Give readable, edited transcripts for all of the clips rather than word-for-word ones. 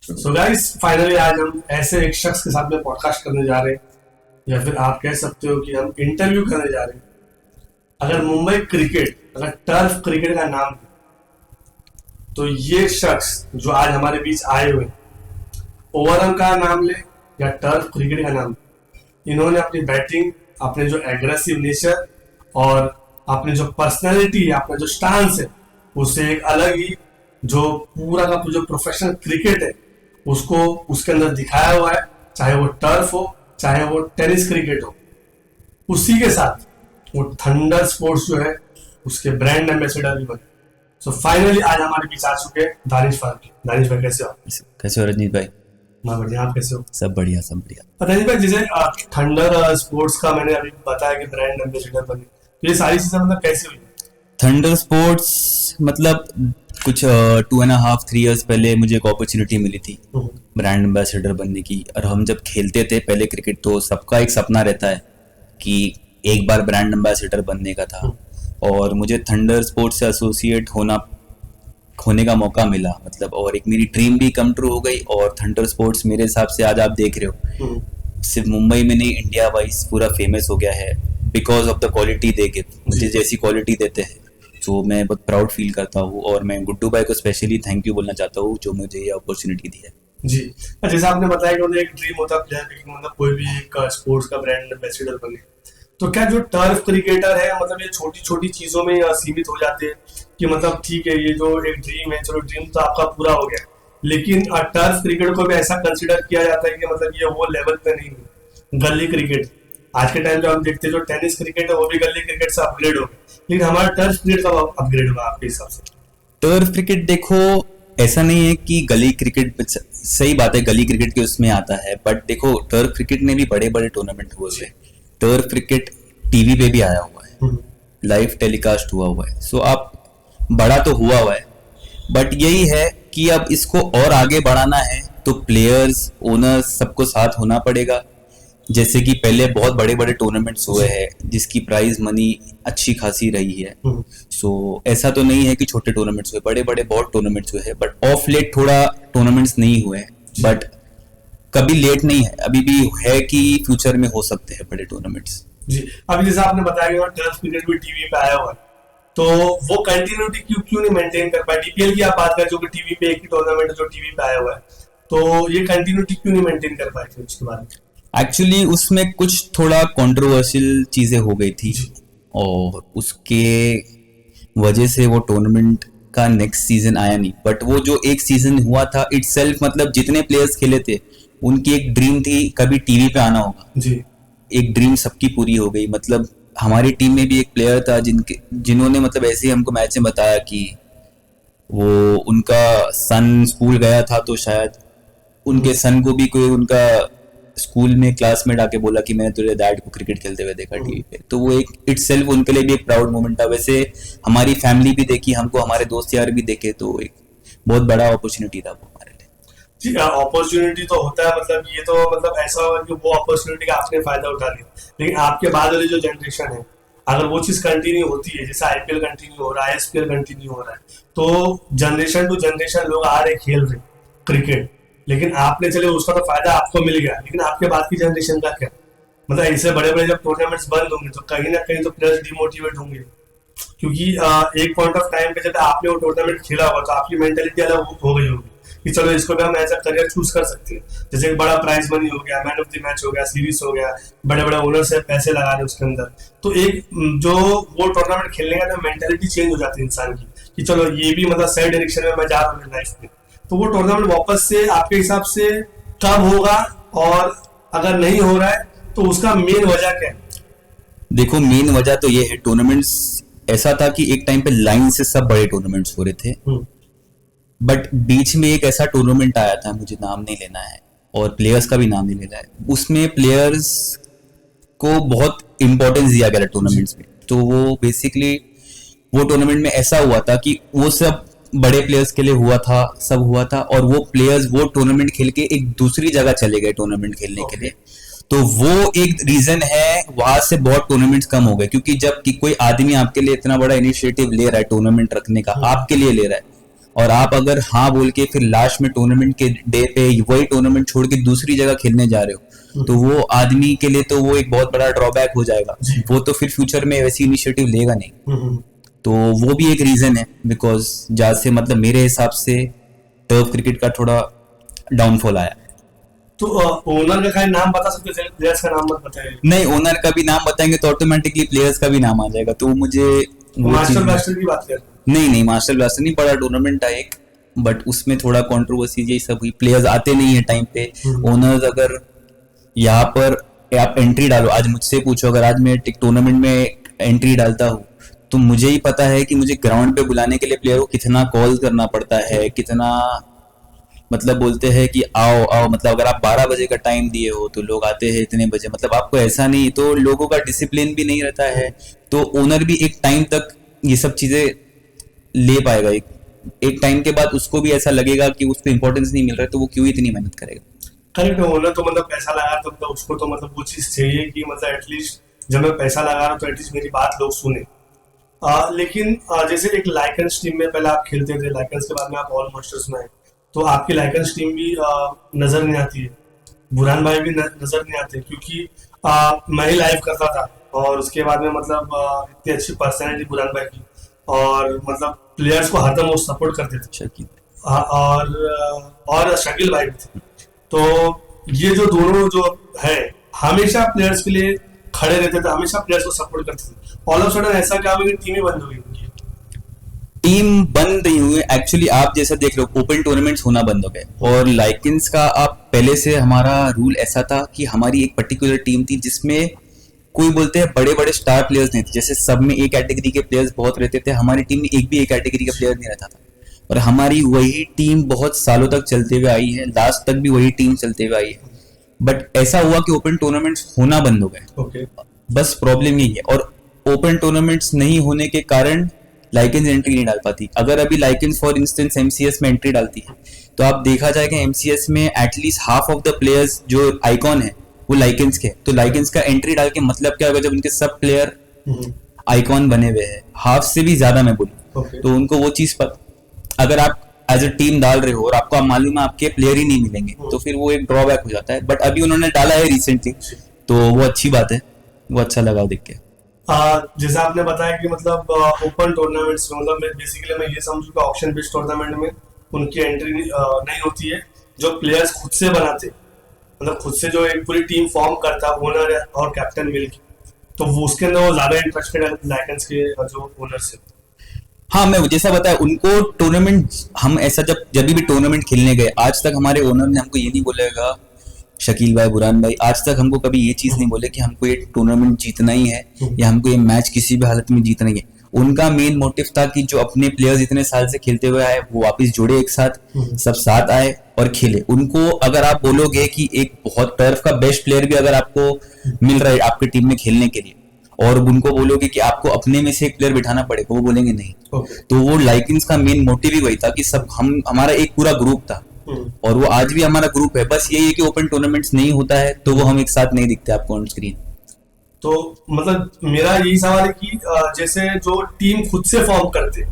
So guys finally आज हम ऐसे एक शख्स के साथ में पॉडकास्ट करने जा रहे हैं, या फिर आप कह सकते हो कि हम इंटरव्यू करने जा रहे हैं। अगर मुंबई क्रिकेट, अगर टर्फ क्रिकेट का नाम है, तो ये शख्स जो आज हमारे बीच आए हुए, ओवरऑल का नाम ले या टर्फ क्रिकेट का नाम, इन्होंने अपनी बैटिंग, अपने जो एग्रेसिव नेचर और अपने जो पर्सनैलिटी है, अपना जो स्टांस है, उससे एक अलग ही जो पूरा का जो प्रोफेशनल क्रिकेट है उसको उसके अंदर दिखाया हुआ है। चाहे वो टर्फ हो, चाहे वो टेनिस क्रिकेट हो, उसी के साथ वो थंडर स्पोर्ट्स जो है उसके ब्रांड एम्बेसडर भी बने। सो फाइनली आज हमारे बीच आ चुके हैं दानिश फारूकी। दानिश भाई कैसे हो? कैसे हो रजनीश भाई? मैं बढ़िया, आप कैसे हो? सब बढ़िया, सब बढ़िया। दानिश भाई, जैसे थंडर स्पोर्ट्स का मैंने अभी बताया कि ब्रांड एम्बेसडर बने, तो ये सारी चीजें मतलब कैसे हुई? थंडर स्पोर्ट्स मतलब कुछ 2.5-3 years पहले मुझे एक अपॉर्चुनिटी मिली थी ब्रांड एम्बेसडर बनने की। और हम जब खेलते थे पहले क्रिकेट, तो सबका एक सपना रहता है कि एक बार ब्रांड एम्बेसडर बनने का था, और मुझे थंडर स्पोर्ट्स से एसोसिएट होने का मौका मिला, मतलब, और एक मेरी ड्रीम भी कम ट्रू हो गई। और थंडर स्पोर्ट्स मेरे हिसाब से आज आप देख रहे हो सिर्फ मुंबई में नहीं, इंडिया वाइज पूरा फेमस हो गया है because of the quality they give. मुझे जैसी क्वालिटी देते हैं तो मैं बहुत प्राउड फील करता हूँ, और मैं गुड्डू भाई को स्पेशली थैंक यू बोलना चाहता हूँ जो मुझे ये अपॉर्चुनिटी दी है। जी, जैसे आपने बताया कि मतलब एक ड्रीम होता है प्लेयर की, मतलब कोई भी एक स्पोर्ट्स का ब्रांड एम्बेसडर बने, तो क्या जो टर्फ क्रिकेटर है मतलब ये छोटी छोटी चीजों में सीमित हो जाते हैं कि मतलब ठीक है ये जो एक ड्रीम है, चलो ड्रीम तो आपका पूरा हो गया, लेकिन टर्फ क्रिकेट को भी ऐसा कंसिडर किया जाता है कि मतलब ये वो लेवल पे नहीं है। गली क्रिकेट आज के टाइम पे हम देखते हैं, जो टेनिस क्रिकेट है वो भी गली क्रिकेट से अपग्रेड हो गया, लेकिन हमारा टर्फ क्रिकेट का अपग्रेड हुआ आपके हिसाब से? टर्फ क्रिकेट देखो, ऐसा नहीं है कि गली क्रिकेट, सही बात है गली क्रिकेट के उसमें आता है, बट देखो टर्फ क्रिकेट में भी बड़े बड़े टूर्नामेंट हुए हुए। टर्फ क्रिकेट टीवी पे भी आया हुआ है, लाइव टेलीकास्ट हुआ है। सो आप बड़ा तो हुआ है, बट यही है कि अब इसको और आगे बढ़ाना है तो प्लेयर्स, ओनर्स, सबको साथ होना पड़ेगा। जैसे कि पहले बहुत बड़े बड़े टूर्नामेंट्स हुए हैं जिसकी प्राइज मनी अच्छी खासी रही है। सो ऐसा तो नहीं है कि छोटे टूर्नामेंट्स हुए, बड़े बड़े बहुत टूर्नामेंट्स हुए हैं, बट ऑफ लेट थोड़ा टूर्नामेंट्स नहीं हुए, बट कभी लेट नहीं है, अभी भी है कि फ्यूचर में हो सकते हैं बड़े टूर्नामेंट्स। जी, अभी जैसे आपने बताया कि टर्फ क्रिकेट भी टीवी पे आया हुआ है, तो वो कंटिन्यूटी क्यों नहीं मेंटेन कर पाए? डीपीएल की आप बात करें जो कि टीवी पे एक ही टूर्नामेंट जो टीवी पे आया हुआ है, तो ये कंटिन्यूटी क्यों नहीं मेंटेन कर पाए थे उसके बारे में? एक्चुअली उसमें कुछ थोड़ा कंट्रोवर्शियल चीजें हो गई थी, और उसके वजह से वो टूर्नामेंट का नेक्स्ट सीजन आया नहीं। बट वो जो एक सीजन हुआ था इटसेल्फ, मतलब जितने प्लेयर्स खेले थे उनकी एक ड्रीम थी कभी टीवी पे आना होगा जी। एक ड्रीम सबकी पूरी हो गई। मतलब हमारी टीम में भी एक प्लेयर था जिन्होंने मतलब ऐसे ही हमको मैच में बताया कि वो उनका सन स्कूल गया था, तो शायद उनके सन को भी कोई उनका स्कूल में क्लासमेट आके बोला कि मैंने तेरे डैड को क्रिकेट खेलते हुए देखा टीवी पे। तो वो एक इटसेल्फ उनके लिए भी एक प्राउड मोमेंट था। वैसे हमारी फैमिली भी देखी, हमको हमारे दोस्त यार भी देखे, तो एक बहुत बड़ा अपॉर्चुनिटी था वो हमारे लिए। जी, अपॉर्चुनिटी तो होता है, मतलब ये तो मतलब ऐसा होगा कि वो अपॉर्चुनिटी का आपने फायदा उठा लिया, लेकिन आपके बाद वाली जो जनरेशन है, अगर वो चीज कंटिन्यू होती है, जैसे आईपीएल कंटिन्यू हो रहा है, आईएसपीएल कंटिन्यू हो रहा है, तो जनरेशन टू जनरेशन लोग आ रहे खेल रहे क्रिकेट, लेकिन आपने चले उसका तो फायदा आपको मिल गया, लेकिन आपके बाद की जनरेशन का क्या? मतलब इससे बड़े बड़े जब टूर्नामेंट्स बंद होंगे तो कहीं ना कहीं तो प्लेयर्स डिमोटिवेट होंगे, क्योंकि एक पॉइंट ऑफ टाइम पे जब आपने वो टूर्नामेंट खेला होगा तो आपकी मेंटेलिटी अलग हो गई होगी कि चलो इसको भी हम एज अ करियर चूज कर सकते हैं। जैसे एक बड़ा प्राइज मनी हो गया, मैन ऑफ द मैच हो गया, सीरीज हो गया, बड़े बड़े ओनर से पैसे लगा रहे उसके अंदर, तो एक जो वो टूर्नामेंट खेलने का मेंटेलिटी चेंज हो जाती है इंसान की कि चलो ये भी मतलब सही डायरेक्शन में मैं जा रहा हूँ लाइफ में। तो वो टूर्नामेंट वापस से आपके हिसाब से कब होगा, और अगर नहीं हो रहा है तो उसका मेन वजह क्या है? देखो मेन वजह तो ये है, टूर्नामेंट्स ऐसा था कि एक टाइम पे लाइन से सब बड़े टूर्नामेंट्स हो रहे थे, बट बीच में एक ऐसा टूर्नामेंट आया था, मुझे नाम नहीं लेना है और प्लेयर्स का भी नाम नहीं लेना है, उसमें प्लेयर्स को बहुत इंपॉर्टेंस दिया गया टूर्नामेंट्स में। तो वो बेसिकली वो टूर्नामेंट में ऐसा हुआ था कि वो सब बड़े प्लेयर्स के लिए हुआ था, सब हुआ था, और वो प्लेयर्स वो टूर्नामेंट खेल के एक दूसरी जगह चले गए टूर्नामेंट खेलने के लिए। तो वो एक रीजन है, वहां से बहुत टूर्नामेंट्स कम हो गए, क्योंकि जब कि कोई आदमी आपके लिए इतना बड़ा इनिशिएटिव ले रहा है टूर्नामेंट रखने का, आपके लिए ले रहा है, और आप अगर हाँ बोल के फिर लास्ट में टूर्नामेंट के डे पे वही टूर्नामेंट छोड़ के दूसरी जगह खेलने जा रहे हो, तो वो आदमी के लिए तो वो एक बहुत बड़ा ड्रॉबैक हो जाएगा। वो तो फिर फ्यूचर में वैसी इनिशिएटिव लेगा नहीं। तो वो भी एक रीजन है, बिकॉज जहाँ से मतलब मेरे हिसाब से टर्फ क्रिकेट का थोड़ा डाउनफॉल आया। तो ओनर का खाली नाम बता सकते हैं, प्लेयर्स का नाम मत बताइए। नहीं, ओनर का भी नाम बताएंगे तो ऑटोमेटिकली प्लेयर्स का भी नाम आ जाएगा, तो मुझे मास्टर ब्लास्टर की बात कर, नहीं मास्टर ब्लास्टर नहीं, बड़ा टूर्नामेंट था एक, बट उसमें थोड़ा कंट्रोवर्सी यही सब हुई, प्लेयर्स आते नहीं है टाइम पे। ओनर्स अगर यहाँ पर आप एंट्री डालो, आज मुझसे पूछो, अगर आज मैं टूर्नामेंट में एंट्री डालता हूँ तो मुझे ही पता है कि मुझे ग्राउंड पे बुलाने के लिए प्लेयर को कितना कॉल करना पड़ता है, कितना मतलब बोलते हैं कि आओ आओ, मतलब अगर आप 12 बजे का टाइम दिए हो तो लोग आते हैं इतने बजे, मतलब आपको ऐसा नहीं, तो लोगों का डिसिप्लिन भी नहीं रहता है। तो ओनर भी एक टाइम तक ये सब चीजें ले पाएगा, एक टाइम के बाद उसको भी ऐसा लगेगा कि उसको इंपॉर्टेंस नहीं मिल रहा है, तो वो क्यों इतनी मेहनत करेगा। करेक्ट। ओनर तो मतलब पैसा लगा तो मतलब उसको तो मतलब वो चीज चाहिए कि मतलब एटलीस्ट जब मैं पैसा लगा रहा हूँ तो एटलीस्ट मेरी बात लोग सुने। लेकिन जैसे एक लाइकन्स टीम में पहले आप खेलते थे, लाइकन्स के बाद में आप ऑल मास्टर्स में आए, तो आपकी लाइकन्स टीम भी नजर नहीं आती है, बुरहान भाई भी नजर नहीं आते, क्योंकि मैं ही लाइव करता था और उसके बाद में मतलब इतनी अच्छी पर्सनैलिटी बुरहान भाई की, और मतलब प्लेयर्स को हरदम वो सपोर्ट करते थे, शकील और शकील भाई भी थे। तो ये जो दोनों जो है हमेशा प्लेयर्स के लिए खड़े रहते थे, हमेशा प्लेयर्स को सपोर्ट करते थे। ऑल ऑफ सडन ऐसा क्या हुआ कि टीम ही बंद हो गई? टीम बंद नहीं हुई एक्चुअली, आप जैसा देख रहे हो ओपन टूर्नामेंट्स होना बंद हो गए, और लाइकन्स का आप पहले से हमारा रूल ऐसा था कि हमारी एक पर्टिकुलर टीम थी जिसमें कोई बोलते हैं बड़े बड़े स्टार प्लेयर्स नहीं थे, जैसे सब में ए कैटेगरी के प्लेयर्स बहुत रहते थे, हमारी टीम में एक भी ए कैटेगरी का प्लेयर नहीं रहता था, और हमारी वही टीम बहुत सालों तक चलते हुए आई है, लास्ट तक भी वही टीम चलते हुए आई है। बट ऐसा हुआ कि ओपन टूर्नामेंट्स होना बंद हो गए, बस प्रॉब्लम यही है। और ओपन टूर्नामेंट्स नहीं होने के कारण लाइकन्स एंट्री नहीं डाल पाती। अगर अभी लाइकन्स फॉर इंस्टेंस एमसीएस में एंट्री डालती है तो आप देखा जाएगा एमसीएस में at least half of the players जो आइकॉन है वो लाइकन्स के, तो लाइकन्स का एंट्री डाल के मतलब क्या होगा, जब उनके सब प्लेयर आइकॉन बने हुए हैं, हाफ से भी ज्यादा मैं बोलूँ, तो उनको वो चीज अगर आप एज अ टीम डाल रहे हो और आपको मालूम है आपके प्लेयर ही नहीं मिलेंगे, तो फिर वो एक ड्रॉबैक हो जाता है। बट अभी उन्होंने डाला है रिसेंटली, तो वो अच्छी बात है, वो अच्छा लगा देख के। जैसा आपने बताया कि मतलब ओपन टूर्नामेंट्स में मतलब बेसिकली मैं ये समझू कि ऑक्शन बेस्ड टूर्नामेंट में उनकी एंट्री नहीं होती है, जो प्लेयर्स खुद से बनाते, मतलब खुद से जो एक पूरी टीम फॉर्म करता है ओनर और कैप्टन मिलकर, तो वो उसके अंदर वो ज्यादा इंटरेस्टेड है लाइकन्स के जो ओनर से। हाँ, मैं जैसा बताया उनको टूर्नामेंट, हम ऐसा जब भी टूर्नामेंट खेलने गए, आज तक हमारे ओनर ने हमको ये नहीं बोलेगा, शकील भाई बुरहान भाई आज तक हमको कभी ये चीज नहीं बोले कि हमको ये टूर्नामेंट जीतना ही है या हमको ये मैच किसी भी हालत में जीतना ही है। उनका मेन मोटिव था कि जो अपने प्लेयर्स इतने साल से खेलते हुए आए वो वापस जुड़े एक साथ, सब साथ आए और खेले। उनको अगर आप बोलोगे कि एक बहुत टर्फ का बेस्ट प्लेयर भी अगर आपको मिल रहा है आपकी टीम में खेलने के लिए, और उनको बोलोगे कि आपको अपने में से एक प्लेयर बिठाना पड़ेगा, वो बोलेंगे नहीं। तो वो लाइकन्स का मेन मोटिव ही वही था कि सब हमारा एक पूरा ग्रुप था, और वो आज भी हमारा ग्रुप है। बस यही है कि ओपन टूर्नामेंट्स नहीं होता है तो वो हम एक साथ नहीं दिखते आपको ऑन स्क्रीन। तो मतलब मेरा यही सवाल है कि जैसे जो टीम खुद से फॉर्म करते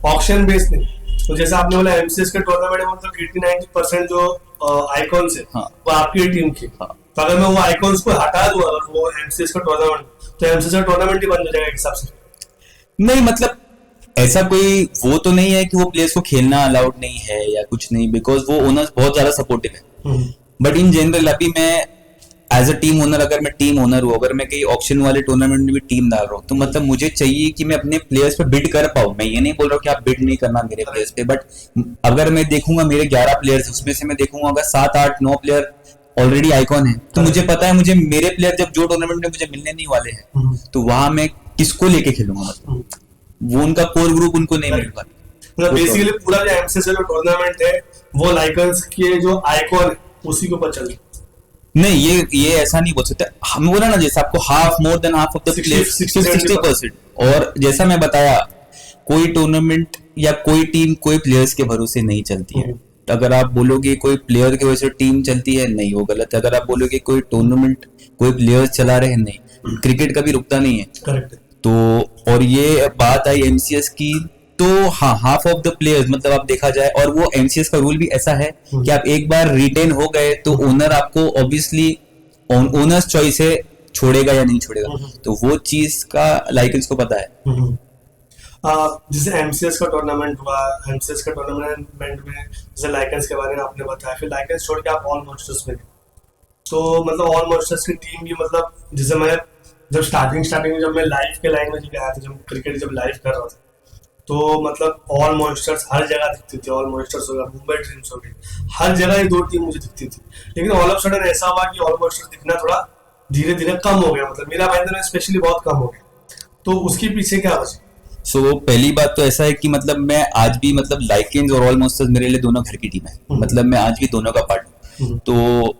ऑक्शन बेस्ड नहीं, तो जैसे आपने बोला एमसीएस के टूर्नामेंट में मतलब 80-90% जो आइकॉन्स है वो आपकी टीम के, तो अगर मैं वो आइकॉन्स को हटा दूं अगर वो एमसीएस का टूर्नामेंट, तो एमसीएस का टूर्नामेंट ही बंद हो जाएगा हिसाब से। नहीं, मतलब ऐसा कोई वो तो नहीं है कि वो प्लेयर्स को खेलना अलाउड नहीं है या कुछ नहीं, बिकॉज वो ओनर्स बहुत ज्यादा सपोर्टिव है। बट इन जनरल अभी मैं एज अ टीम ओनर, अगर मैं टीम ओनर हूँ, अगर मैं कहीं ऑक्शन वाले टूर्नामेंट में भी टीम डाल रहा हूँ, तो मतलब मुझे चाहिए कि मैं अपने प्लेयर्स पे बिड कर पाऊँ। मैं ये नहीं बोल रहा हूँ कि आप बिड नहीं करना मेरे प्लेयर्स पे, बट अगर मैं देखूंगा मेरे 11 प्लेयर्स, उसमें से मैं देखूंगा अगर 7-8-9 प्लेयर ऑलरेडी आइकॉन है, तो मुझे पता है मुझे मेरे प्लेयर जब जो टूर्नामेंट में मुझे मिलने नहीं वाले हैं, तो वहां मैं किसको लेके खेलूंगा, मतलब वो उनका कोर ग्रुप उनको नहीं मिल पाता। मतलब बेसिकली पूरा जो एमसीएस का टूर्नामेंट है वो लाइकन्स के जो आइकॉन है उसी के ऊपर चल रहा है। नहीं, ये ऐसा नहीं बोल सकते। हम बोला ना जैसे आपको half, more than half of the players 60%। और जैसा मैं बताया, कोई टूर्नामेंट या कोई टीम कोई प्लेयर्स के भरोसे नहीं चलती है। अगर आप बोलोगे कोई प्लेयर की वजह से टीम चलती है, नहीं, वो गलत है। अगर आप बोलोगे कोई टूर्नामेंट कोई प्लेयर्स चला रहे हैं, नहीं, क्रिकेट कभी रुकता नहीं है। करेक्ट। तो और ये बात आई एमसीएस की, तो हाँ, हाफ ऑफ द प्लेयर्स मतलब आप देखा जाए, और वो एमसीएस का रूल भी ऐसा है कि आप एक बार रिटेन हो गए तो ओनर आपको ऑब्वियसली ओनर्स चॉइस है, छोड़ेगा या नहीं छोड़ेगा, तो वो चीज का लाइकेंस को पता है। जैसे एमसीएस का टूर्नामेंट हुआ, एमसीएस का टूर्नामेंट में जैसे लाइकेंस के बारे में आपने बताया, फिर लाइकेंस छोड़ के आप ऑल मॉन्स्टर्स में गए, तो मतलब ऑल मॉन्स्टर्स की टीम भी मतलब जैसे मैं जब स्टार्टिंग में जब मैं लाइव के लाइन में जब आया था, जब क्रिकेट जब लाइव कर रहा था, तो मतलब ऑल मॉन्स्टर्स हर जगह दिखती थी। ऑल मॉन्स्टर्स हो गया, मुंबई ड्रीम्स हो गई, हर जगह ये दो टीम मुझे दिखती थी। लेकिन ऑल ऑफ सडन ऐसा हुआ कि ऑल मॉन्स्टर्स दिखना थोड़ा धीरे धीरे कम हो गया, मतलब मेरा भाईंदर में स्पेशली बहुत कम हो गया। तो उसके पीछे क्या वजह? सो पहली बात तो ऐसा है कि मतलब मैं आज भी मतलब लाइकेंस और ऑल मॉन्स्टर्स मेरे लिए दोनों घर की टीम है, मतलब मैं आज भी दोनों का पार्ट हूँ। तो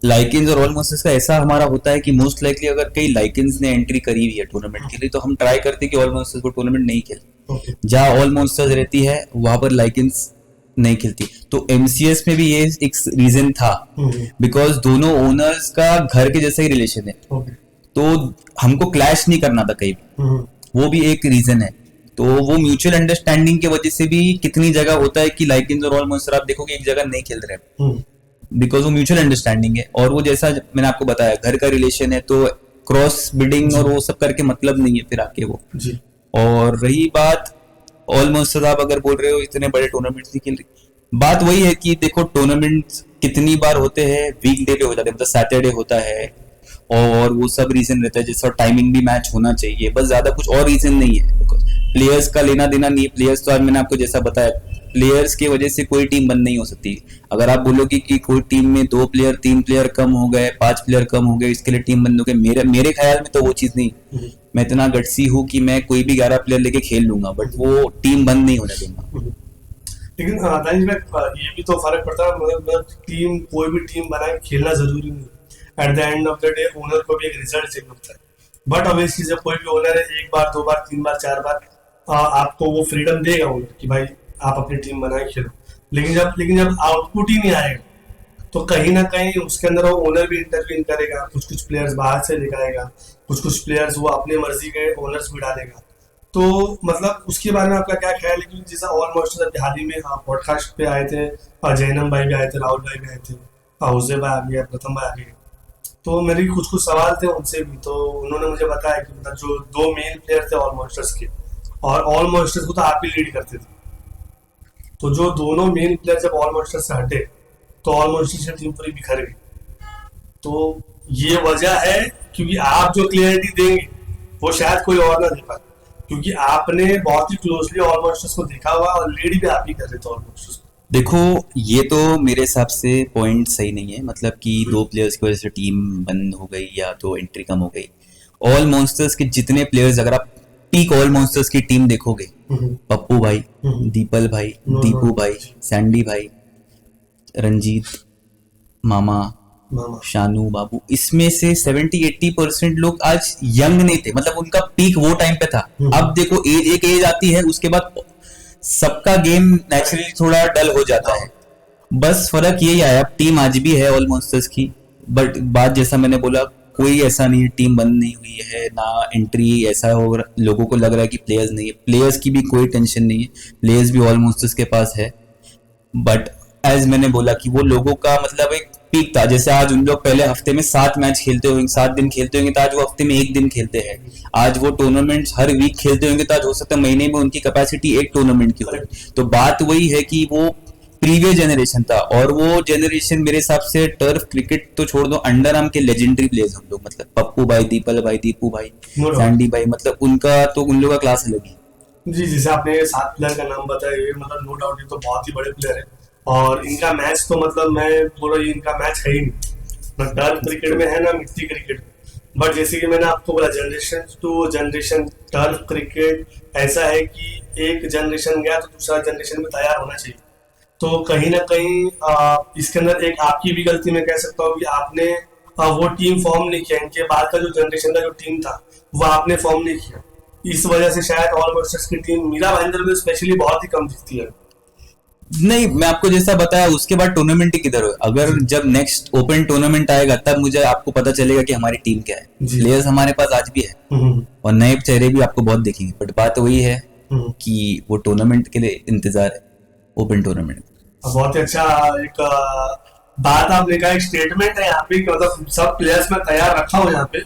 लाइकेंस और ऑल मॉन्स्टर्स का ऐसा हमारा होता है कि मोस्ट लाइकली अगर कई लाइकेंस ने एंट्री करी हुई है टूर्नामेंट के लिए, तो हम ट्राई करते हैं कि ऑल मॉन्स्टर्स को टूर्नामेंट नहीं खेले। जहाँ ऑल मॉन्स्टर्स रहती है वहां पर लाइकेंस नहीं खेलती। तो एमसीएस में भी ये एक रीजन था, बिकॉज दोनों ओनर्स का घर के जैसा ही रिलेशन है, तो हमको क्लैश नहीं करना था कहीं भी, वो भी एक रीजन है। तो वो म्यूचुअल अंडरस्टैंडिंग की वजह से भी कितनी जगह होता है कि लाइकेंस और ऑल मॉन्स्टर आप देखोगे एक जगह नहीं खेल रहे, बिकॉज वो म्यूचुअल अंडरस्टैंडिंग है। और वो जैसा मैंने आपको बताया घर का रिलेशन है, तो क्रॉस बिडिंग और वो सब करके मतलब नहीं है फिर आके वो जी। और रही बात ऑल मॉन्स्टर, आप अगर बोल रहे हो इतने बड़े टूर्नामेंट्स नहीं खेल रही, बात वही है कि देखो टूर्नामेंट्स कितनी बार होते हैं, वीकडे पे हो जाते हैं, मतलब सैटरडे होता है, और वो सब रीजन रहता है जैसा टाइमिंग भी मैच होना चाहिए, बस ज्यादा कुछ और रीजन नहीं है। प्लेयर्स का लेना देना नहीं है, प्लेयर्स तो आज मैंने आपको जैसा बताया, प्लेयर्स की वजह से कोई टीम बंद नहीं हो सकती। अगर आप बोलोगे कि कोई टीम में 2 प्लेयर 3 प्लेयर कम हो गए, 5 प्लेयर कम हो गए, इसके लिए टीम बंद हो गई, मेरे ख्याल में तो वो चीज नहीं। मैं इतना गट्सी हूँ कि मैं कोई भी 11 प्लेयर लेके खेल लूंगा, बट वो टीम बंद नहीं होने दूंगा। लेकिन दानिश भाई ये भी तो फर्क पड़ता है, मतलब टीम कोई भी टीम बना के खेलना जरूरी नहीं। At the end of the day owner को भी एक रिजल्ट चाहिए होता है, बट ऑब्वियसली जब कोई भी ओनर है 1 बार 2 बार 3 बार 4 बार आपको वो फ्रीडम देगा ओनर कि भाई आप अपनी टीम बनाए खेलो। लेकिन जब आउटपुट ही नहीं आएगा तो कहीं ना कहीं उसके अंदर वो ओनर भी इंटरवीन करेगा, कुछ प्लेयर्स बाहर से लेकर आएगा, कुछ प्लेयर्स वो अपने मर्जी के ओनर्स भी डालेगा। तो मतलब उसके बारे में आपका क्या ख्याल है? क्योंकि जैसा ऑलमोस्ट हाल ही में पॉडकास्ट पे आए थे, जैनम भाई भी आए थे, राहुल भाई भी आए थे, हुसै भाई आ गए, प्रथम भाई आ गए, तो मेरे कुछ सवाल थे उनसे भी। तो उन्होंने मुझे बताया कि मतलब जो 2 मेन प्लेयर थे ऑल मॉन्स्टर्स के, और ऑल मॉन्स्टर्स को तो आप ही लीड करते थे, तो जो दोनों मेन प्लेयर जब ऑल मॉन्स्टर्स से हटे तो ऑल मॉन्स्टर्स की टीम पूरी बिखर गई। तो ये वजह है क्योंकि आप जो क्लियरिटी देंगे वो शायद कोई और ना दे पाए, क्योंकि आपने बहुत ही क्लोजली ऑल मॉन्स्टर्स को देखा हुआ और लीड भी आप ही कर रहे थे ऑल मॉन्स्टर्स को। देखो ये तो मेरे हिसाब से पॉइंट सही नहीं है, मतलब कि 2 प्लेयर्स की वजह से टीम बंद हो गई या तो एंट्री कम हो गई। ऑल मॉन्स्टर्स के जितने प्लेयर्स, अगर आप पीक ऑल मॉन्स्टर्स की टीम देखोगे, पप्पू भाई, दीपल भाई, दीपू भाई, सैंडी भाई, रंजीत, मामा, शानू, बाबू, इसमें से 70-80% लोग आज यंग नहीं थे, मतलब उनका पीक वो टाइम पे था। अब देखो एक एज आती है, उसके बाद सबका गेम नेचुरली थोड़ा डल हो जाता है। बस फर्क यही आया, टीम आज भी है ऑल मॉन्स्टर्स की, बट बात जैसा मैंने बोला कोई ऐसा नहीं है टीम बंद नहीं हुई है, ना एंट्री ऐसा हो लोगों को लग रहा है कि प्लेयर्स नहीं है, प्लेयर्स की भी कोई टेंशन नहीं है, प्लेयर्स भी ऑल मॉन्स्टर्स के पास है। बट एज मैंने बोला कि वो लोगों का मतलब एक पीक था, जैसे आज उन लोग पहले हफ्ते में 7 मैच खेलते होंगे, 7 दिन खेलते होंगे, तो आज वो हफ्ते में 1 दिन खेलते हैं। आज वो टूर्नामेंट्स हर वीक खेलते होंगे, तो आज हो सकता है महीने में उनकी कैपेसिटी 1 टूर्नामेंट की हो। तो बात वही है कि वो प्रीवियस जनरेशन था, और वो जनरेशन मेरे हिसाब से टर्फ क्रिकेट तो छोड़ दो, अंडर आर्म के लेजेंडरी प्लेयर्स हम लोग, मतलब पप्पू भाई, दीपल भाई, दीपू भाई, सैंडी भाई, मतलब उनका तो उन लोगों का क्लास अलग ही। जी, जैसे आपने 7 प्लेयर का नाम बताया, ये मतलब नो डाउट ये तो बहुत ही बड़े प्लेयर है, और इनका मैच तो मतलब मैं बोल रहा हूँ इनका मैच है ही नहीं, ना टर्फ क्रिकेट में है ना मिट्टी क्रिकेट में। बट जैसे कि मैंने आपको बोला generation to generation turf cricket ऐसा है कि एक जनरेशन गया तो दूसरा जनरेशन में तैयार होना चाहिए। तो कहीं ना कहीं इसके अंदर एक आपकी भी गलती मैं कह सकता हूँ कि आपने वो टीम फॉर्म नहीं किया, इनके बाद का जो जनरेशन का जो टीम था वो आपने फॉर्म नहीं किया। इस वजह से शायद ऑल मॉन्स्टर्स की टीम मीरा भाईंदर में स्पेशली बहुत ही कम दिखती है। नहीं, मैं आपको जैसा बताया उसके बाद टूर्नामेंट ही किधर हो, अगर जब नेक्स्ट ओपन टूर्नामेंट आएगा तब मुझे आपको पता चलेगा कि हमारी टीम क्या है। प्लेयर्स हमारे पास आज भी है और नए चेहरे भी आपको बहुत देखेंगे, बट बात वही है कि वो टूर्नामेंट के लिए इंतजार है, ओपन टूर्नामेंट। बहुत ही अच्छा एक बात आपने कहा, एक स्टेटमेंट है यहाँ पे कि मतलब सब प्लेयर्स मैं तैयार रखा हूँ यहाँ पे,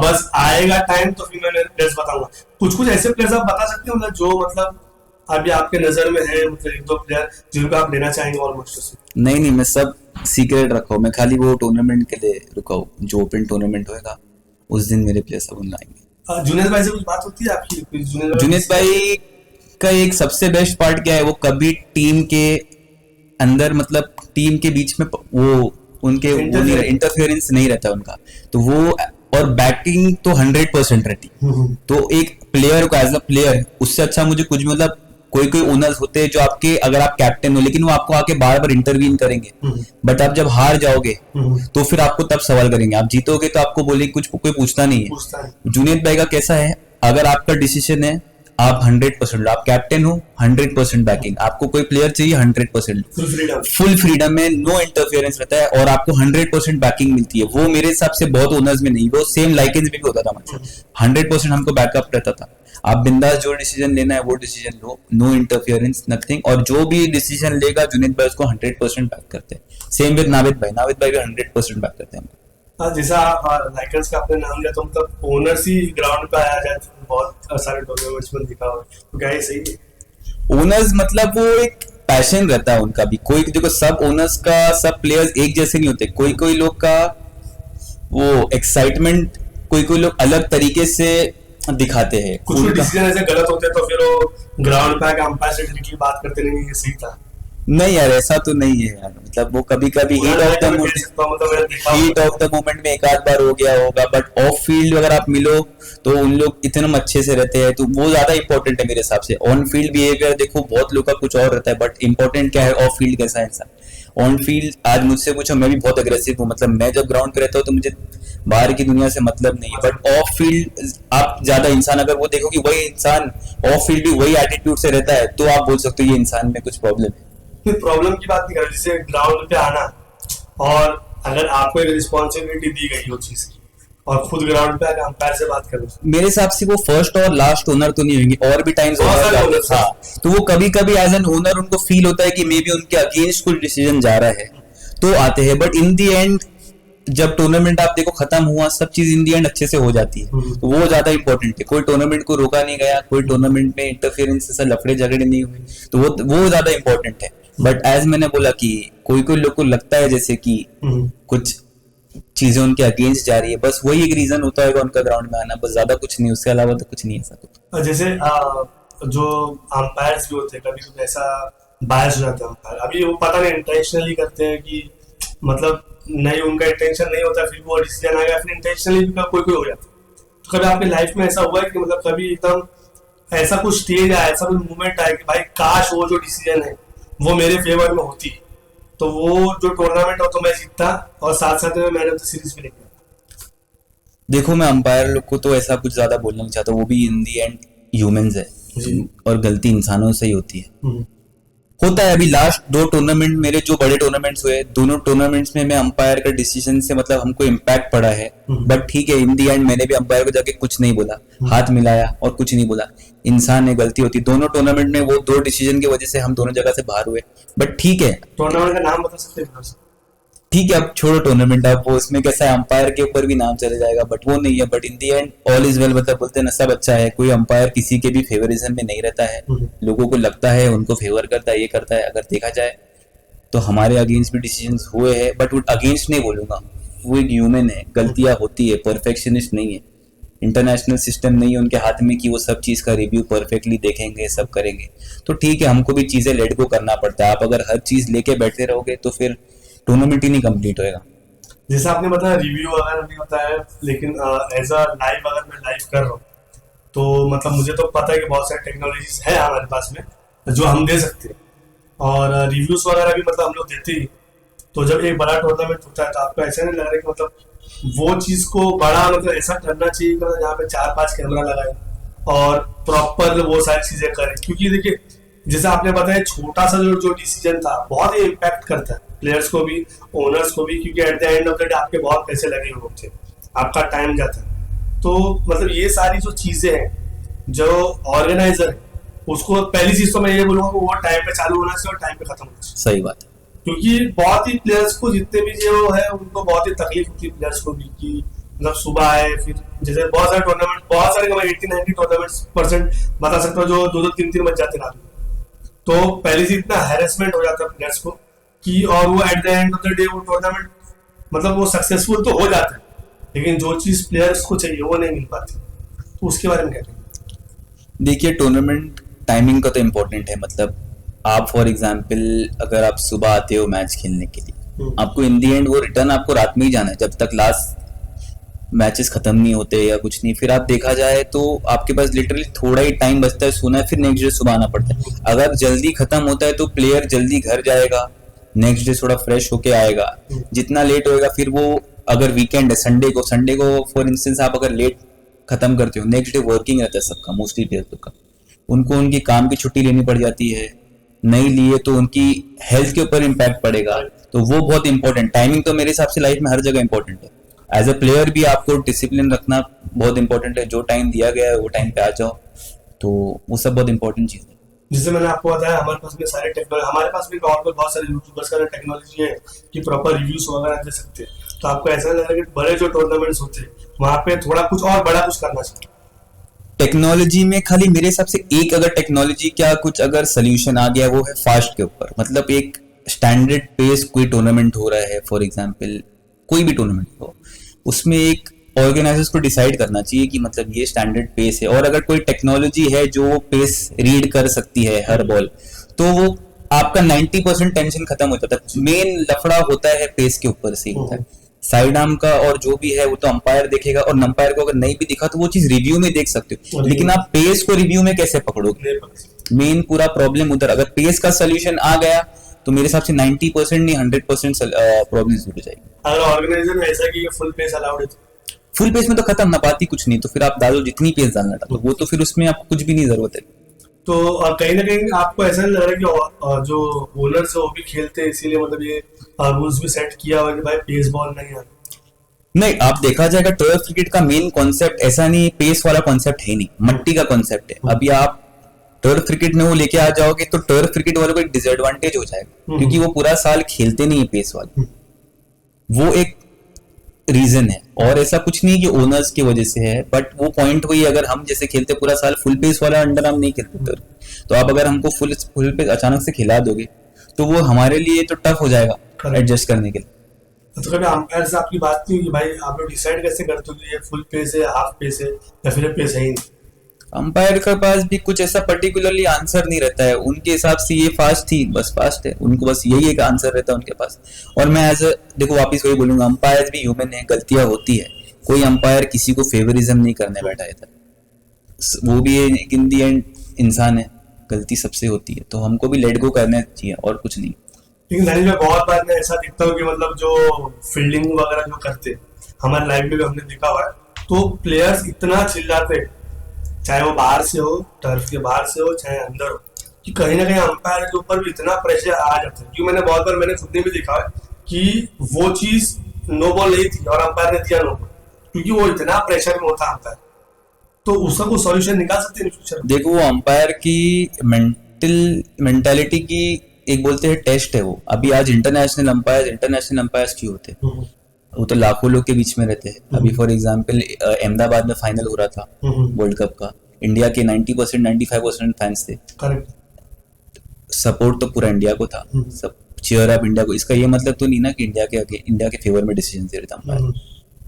बस आएगा टाइम तो फिर मैं मेरे प्लेयर्स बताऊंगा। कुछ कुछ ऐसे प्लेयर्स आप बता सकते हो मतलब जो मतलब अभी आपके नजर में है, मतलब एक दो प्लेयर जिनको आप लेना चाहेंगे ऑलमोस्ट? नहीं, मैं सब सीक्रेट रखा हूँ, मैं खाली वो टूर्नामेंट के लिए रुका हूँ, जो ओपन टूर्नामेंट होएगा उस दिन मेरे प्लेयर्स सब आएंगे। जुनेद भाई से कुछ बात होती है आपकी? जुनेद भाई का एक सबसे बेस्ट पार्ट क्या है, वो कभी टीम के अंदर मतलब टीम के बीच में वो उनके इंटरफेरेंस नहीं रहता उनका, तो वो और बैटिंग तो 100% रहती। तो एक प्लेयर को एज अ प्लेयर उससे अच्छा मुझे कुछ मतलब कोई कोई ओनर्स होते हैं जो आपके अगर आप कैप्टन हो लेकिन वो आपको आके बार बार इंटरवीन करेंगे, बट आप जब हार जाओगे तो फिर आपको तब सवाल करेंगे, आप जीतोगे तो आपको बोलेंगे कुछ कोई पूछता नहीं है। जुनेद भाई का कैसा है, अगर आपका डिसीजन है आप 100%, आप कैप्टन हो 100% बैकिंग, आपको कोई प्लेयर चाहिए 100% फुल फ्रीडम में, नो इंटरफेरेंस रहता है और आपको 100% बैकिंग मिलती है। वो मेरे हिसाब से बहुत ओनर्स में नहीं, वो सेम लाइकेंस में भी होता था, मतलब 100% हमको बैकअप रहता था। आप बिंदास जो डिसीजन लेना है वो डिसीजन लो, नो इंटरफेरेंस नथिंग, और जो भी डिसीजन लेगा जुनेद भाई उसको 100% बैक करते हैं। सेम विद नाविद भाई भी 100% बैक करते हैं। जैसा लाइकर्स का आपने नाम लिया तो मतलब ओनर्स ही ग्राउंड पे आया जाए, तो बहुत सारे टूर्नामेंट्स में दिखा हुआ है, तो क्या ये सही है? ओनर्स मतलब वो एक पैशन रहता है उनका भी, कोई देखो सब ओनर्स का सब प्लेयर्स एक जैसे नहीं होते, कोई कोई लोग का वो एक्साइटमेंट कोई कोई लोग अलग तरीके से दिखाते हैं। कुछ डिसीजन ऐसे गलत होते हैं तो फिर वो ग्राउंड पे अंपायर से डायरेक्टली बात करते नहीं, ये सही था? नहीं यार, ऐसा तो नहीं है यार, मतलब वो कभी कभी हीट ऑफ द मोमेंट में एक आध बार हो गया होगा, बट ऑफ फील्ड अगर आप मिलो तो उन लोग इतने अच्छे से रहते हैं, तो वो ज्यादा इंपॉर्टेंट है मेरे हिसाब से। ऑन फील्ड बिहेवियर देखो बहुत लोग का कुछ और रहता है, बट इंपॉर्टेंट क्या है, ऑफ फील्ड कैसा है इंसान। ऑन फील्ड आज मुझसे पूछो, मैं भी बहुत अग्रेसिव हूँ, मतलब मैं जब ग्राउंड पे रहता हूँ तो मुझे बाहर की दुनिया से मतलब नहीं है, बट ऑफ फील्ड आप ज्यादा इंसान अगर वो देखो कि वही इंसान ऑफ फील्ड भी वही एटीट्यूड से रहता है, तो आप बोल सकते हो ये इंसान में कुछ प्रॉब्लम है। प्रॉब्लम की बात नहीं कर रहे, जैसे ग्राउंड पे आना और अगर आपको एक रिस्पॉन्सिबिलिटी दी गई हो चीज की और खुद ग्राउंड पे अंपायर से बात करो, मेरे हिसाब से वो फर्स्ट और लास्ट ओनर तो नहीं होंगे, और भी टाइम्स हाँ, तो वो कभी कभी एज एन ओनर उनको फील होता है कि मे बी उनके अगेंस्ट कुछ डिसीजन जा रहा है तो आते हैं, बट इन दी एंड जब टूर्नामेंट आप देखो खत्म हुआ, सब चीज इन दी एंड अच्छे से हो जाती है, तो वो ज्यादा इंपॉर्टेंट है। कोई टूर्नामेंट को रोका नहीं गया, कोई टूर्नामेंट में इंटरफेरेंस से लफड़े झगड़े नहीं हुए, तो वो ज्यादा इंपॉर्टेंट है। बट एज मैंने बोला कि कोई कोई लोग को लगता है जैसे कि कुछ चीजें उनके अगेंस्ट जा रही है, बस वही एक रीजन होता है उनका ग्राउंड में आना, बस ज्यादा कुछ नहीं, उसके अलावा तो कुछ नहीं ऐसा कुछ। जैसे जो अंपायर्स भी होते हैं कभी कभी ऐसा बायस हो जाता है अंपायर, अभी वो पता नहीं इंटेंशनली करते हैं कि मतलब नहीं, उनका इंटेंशन नहीं होता, फिर वो डिसीजन आ गया, फिर इंटेंशनली भी कोई कोई हो जाता है। तो कभी आपकी लाइफ में ऐसा हुआ है कि मतलब कभी एकदम ऐसा कुछ स्टेज आया, ऐसा कोई मूवमेंट आया कि भाई काश वो जो डिसीजन है वो मेरे फेवर में होती, तो वो जो टूर्नामेंट हो तो मैं जीतता और साथ साथ में मैन ऑफ द सीरीज भी लेता? देखो मैं अंपायर लोग को तो ऐसा कुछ ज्यादा बोलना नहीं चाहता, वो भी इन दी एंड ह्यूमंस है और गलती इंसानों से ही होती है, होता है। अभी लास्ट 2 टूर्नामेंट मेरे जो बड़े टूर्नामेंट्स हुए, दोनों टूर्नामेंट्स में मैं अंपायर का डिसीजन से मतलब हमको इम्पैक्ट पड़ा है, बट ठीक है इन दी एंड मैंने भी अंपायर को जाके कुछ नहीं बोला, हाथ मिलाया और कुछ नहीं बोला। इंसान है, गलती होती, दोनों टूर्नामेंट में वो 2 डिसीजन की वजह से हम दोनों जगह से बाहर हुए, बट ठीक है। टूर्नामेंट का नाम बता सकते हैं? ठीक है अब छोड़ो टूर्नामेंट, अब वो उसमें कैसा है अंपायर के ऊपर भी नाम चले जाएगा, बट वो नहीं है। But in the and all is well, मतलब बोलते हैं ना सब अच्छा है, कोई अंपायर किसी के भी फेवरिज्म में नहीं रहता है, लोगों को लगता है उनको फेवर करता है, ये करता है। अगर देखा जाए तो हमारे अगेंस्ट भी डिसीजंस हुए हैं, बट वो अगेंस्ट नहीं बोलूंगा, वो एक ह्यूमन है, गलतियां होती है, परफेक्शनिस्ट नहीं है, इंटरनेशनल सिस्टम नहीं है उनके हाथ में कि वो सब चीज का रिव्यू परफेक्टली देखेंगे, सब करेंगे। तो ठीक है हमको भी चीजें लेट गो करना पड़ता है। आप अगर हर चीज लेके बैठे रहोगे तो फिर टूर्नामेंट ही नहीं कंप्लीट होएगा। जैसे आपने बताया रिव्यू अगर नहीं होता है, लेकिन एज अ लाइव अगर मैं लाइव कर रहा हूँ तो मतलब मुझे तो पता है कि बहुत सारी टेक्नोलॉजीज है हमारे पास में जो हम दे सकते हैं, और रिव्यूज वगैरह भी मतलब हम लोग देते ही। तो जब एक बड़ा टूर्नामेंट होता है तो आपको ऐसा नहीं लग रहा है कि मतलब वो चीज को बड़ा मतलब ऐसा करना चाहिए कि जहाँ पे 4-5 कैमरा लगाए और प्रॉपर वो सारी चीजें करें, क्योंकि देखिए जैसे आपने बताया छोटा सा जो डिसीजन था बहुत ही इम्पैक्ट करता है प्लेयर्स को भी, ओनर्स को भी, क्योंकि at the end of the day आपके बहुत पैसे लगे हुए होते हैं, आपका टाइम जाता है। तो मतलब ये सारी जो चीजें हैं जो ऑर्गेनाइजर है उसको पहली चीज तो मैं ये बोलूंगा कि वो टाइम पे चालू होना चाहिए और टाइम पे खत्म होना चाहिए, सही बात है। क्योंकि बहुत ही प्लेयर्स को जितने भी जो है उनको बहुत ही तकलीफ होती है प्लेयर्स को भी कि मतलब सुबह आए, फिर जैसे बहुत सारे टूर्नामेंट, बहुत सारे 80-90 टूर्नामेंट्स परसेंट बता सकता हूँ जो 2-2 3-3 बज जाते रात में। तो पहले से इतना हैरेसमेंट हो जाता है प्लेयर्स को कि, और वो at the end of the day वो टूर्नामेंट मतलब वो सक्सेसफुल तो हो जाता है, लेकिन जो चीज प्लेयर्स को चाहिए वो नहीं मिल पाती। तो उसके बारे में क्या कहेंगे? देखिए, टूर्नामेंट टाइमिंग का तो इम्पोर्टेंट है। मतलब आप फॉर एग्जांपल अगर आप सुबह आते हो मैच खेलने के लिए, आपको इन दी एंड वो रिटर्न आपको रात में ही जाना है, जब तक लास्ट मैचेस खत्म नहीं होते या कुछ नहीं। फिर आप देखा जाए तो आपके पास लिटरली थोड़ा ही टाइम बचता है सोना है, फिर नेक्स्ट डे सुबह आना पड़ता है। अगर जल्दी खत्म होता है तो प्लेयर जल्दी घर जाएगा, नेक्स्ट डे थोड़ा फ्रेश होके आएगा। जितना लेट होएगा फिर वो, अगर वीकेंड है संडे को फॉर इंस्टेंस आप अगर लेट खत्म करते हो, नेक्स्ट डे वर्किंग रहता है सबका, मोस्टली प्लेयर का, उनको उनकी काम की छुट्टी लेनी पड़ जाती है, नहीं लिए तो उनकी हेल्थ के ऊपर इम्पैक्ट पड़ेगा। तो वो बहुत इंपॉर्टेंट, टाइमिंग तो मेरे हिसाब से लाइफ में हर जगह इंपॉर्टेंट है। एज अ प्लेयर भी आपको डिसिप्लिन रखना बहुत इंपॉर्टेंट है, जो टाइम दिया गया है वो टाइम पे आ जाओ, तो वो सब बहुत इंपॉर्टेंट चीज है। जिससे मैंने आपको बताया हमारे पास भी सारे टेक्नोलॉजी, हमारे पास भी और बहुत सारे यूट्यूबर्स का टेक्नोलॉजी है कि प्रॉपर रिव्यूज वगैरह दे सकते हैं। तो आपको ऐसा लग रहा है कि बड़े जो टूर्नामेंट्स होते हैं वहां पे थोड़ा कुछ और बड़ा कुछ करना चाहिए। टेक्नोलॉजी में खाली मेरे हिसाब से एक अगर टेक्नोलॉजी क्या कुछ अगर सोल्यूशन आ गया वो है फास्ट के ऊपर। मतलब एक स्टैंडर्ड पेस कोई टूर्नामेंट हो रहा है, फॉर एग्जांपल कोई भी टूर्नामेंट हो, उसमें एक ऑर्गेनाइजर्स को डिसाइड करना चाहिए कि मतलब ये स्टैंडर्ड पेस है, और अगर कोई टेक्नोलॉजी है जो पेस रीड कर सकती है हर बॉल, तो वो आपका 90% टेंशन खत्म हो जाता है। मेन लफड़ा होता है पेस के ऊपर से होता है, साइड आर्म का और जो भी है वो तो अंपायर देखेगा, और अंपायर को अगर नहीं भी दिखा तो वो चीज रिव्यू में देख सकते हो, लेकिन आप पेस को रिव्यू में कैसे पकड़ोगे? मेन पूरा प्रॉब्लम उधर। अगर पेस का सोल्यूशन आ गया तो मेरे हिसाब से 90% नहीं 100% प्रॉब्लम हो जाएगी। अगर ऑर्गेनाइजर में ऐसा कि फुल पेस अलाउड है, फुल पेस में तो खत्म ना, बात ही कुछ नहीं। तो फिर आप डालो जितनी पेस डालना डालो, वो तो फिर उसमें आपको कुछ भी नहीं जरूरत है। तो कहीं ना कहीं आपको ऐसा नहीं लग रहा है कि जो ओनर्स है वो भी खेलते हैं इसीलिए मतलब ये रूल्स भी सेट किया हुआ है कि भाई पेस बॉल नहीं आना? नहीं, आप देखा जाएगा टर्फ क्रिकेट का मेन कॉन्सेप्ट ऐसा नहीं पेस वाला कॉन्सेप्ट है नहीं, मट्टी का कॉन्सेप्ट है। अभी आप टर्फ क्रिकेट में वो लेके आ जाओगे तो टर्फ क्रिकेट वालों को एक डिसएडवांटेज हो जाएगा, क्योंकि वो पूरा साल खेलते नहीं है पेस वाले, वो एक रीजन है। और ऐसा कुछ नहीं कि ओनर्स की वजह से है, बट वो पॉइंट वही, अगर हम जैसे खेलते पूरा साल फुल पेस वाला अंडर हम नहीं खेलते तो आप अगर हमको फुल पेस अचानक से खिला दोगे तो वो हमारे लिए तो टफ हो जाएगा एडजस्ट करने के लिए। तो कभी अंपायर से आपकी बात नहीं कि भाई आप लोग डिसाइड कैसे करते हो कि ये फुल पेस है, हाफ पेस है या फिर पेस है ही नहीं? अंपायर के पास भी कुछ ऐसा पर्टिकुलरली आंसर नहीं रहता है, उनके हिसाब से ये फास्ट थी बस फास्ट है, उनको बस यही एक आंसर रहता है उनके पास। और मैं देखो वापिस वही बोलूंगा, अंपायर भी ह्यूमन है, गलतियां होती है, कोई अंपायर किसी को फेवरिज्म नहीं करने बैठा है, वो भी इन दी एंड इंसान है, गलती सबसे होती है, तो हमको भी लेट गो करना चाहिए और कुछ नहीं। लेकिन धनी में बहुत बार मैं ऐसा देखता हूँ कि मतलब जो फील्डिंग वगैरह जो करते हैं हमारे लाइफ में भी हमने देखा हुआ है, तो प्लेयर्स इतना चिल्लाते हैं, चाहे वो बाहर से हो, टर्फ के बाहर से हो, चाहे अंदर हो, कि कहीं ना कहीं अंपायर के ऊपर भी इतना प्रेशर आ जाता है। क्योंकि मैंने बहुत बार मैंने खुद ने भी देखा है कि वो चीज नो बॉल नहीं थी और अंपायर ने दिया नो बॉल, क्योंकि वो इतना प्रेशर में होता अंपायर। तो उसका कोई सॉल्यूशन निकाल सकते हैं फ्यूचर? देखो वो अंपायर की मेंटालिटी की एक बोलते हैं टेस्ट है वो। अभी आज इंटरनेशनल अंपायर्स क्यों होते हैं? वो तो लाखों लोग के बीच में रहते हैं। अभी फॉर एग्जांपल अहमदाबाद में फाइनल हो रहा था वर्ल्ड कप का, इंडिया के 90% 95% फैंस थे, सपोर्ट तो पूरा इंडिया को था, सब चीयर अप इंडिया को। इसका ये मतलब तो नहीं ना कि इंडिया के फेवर में डिसीजन दे रहे थे अंपायर,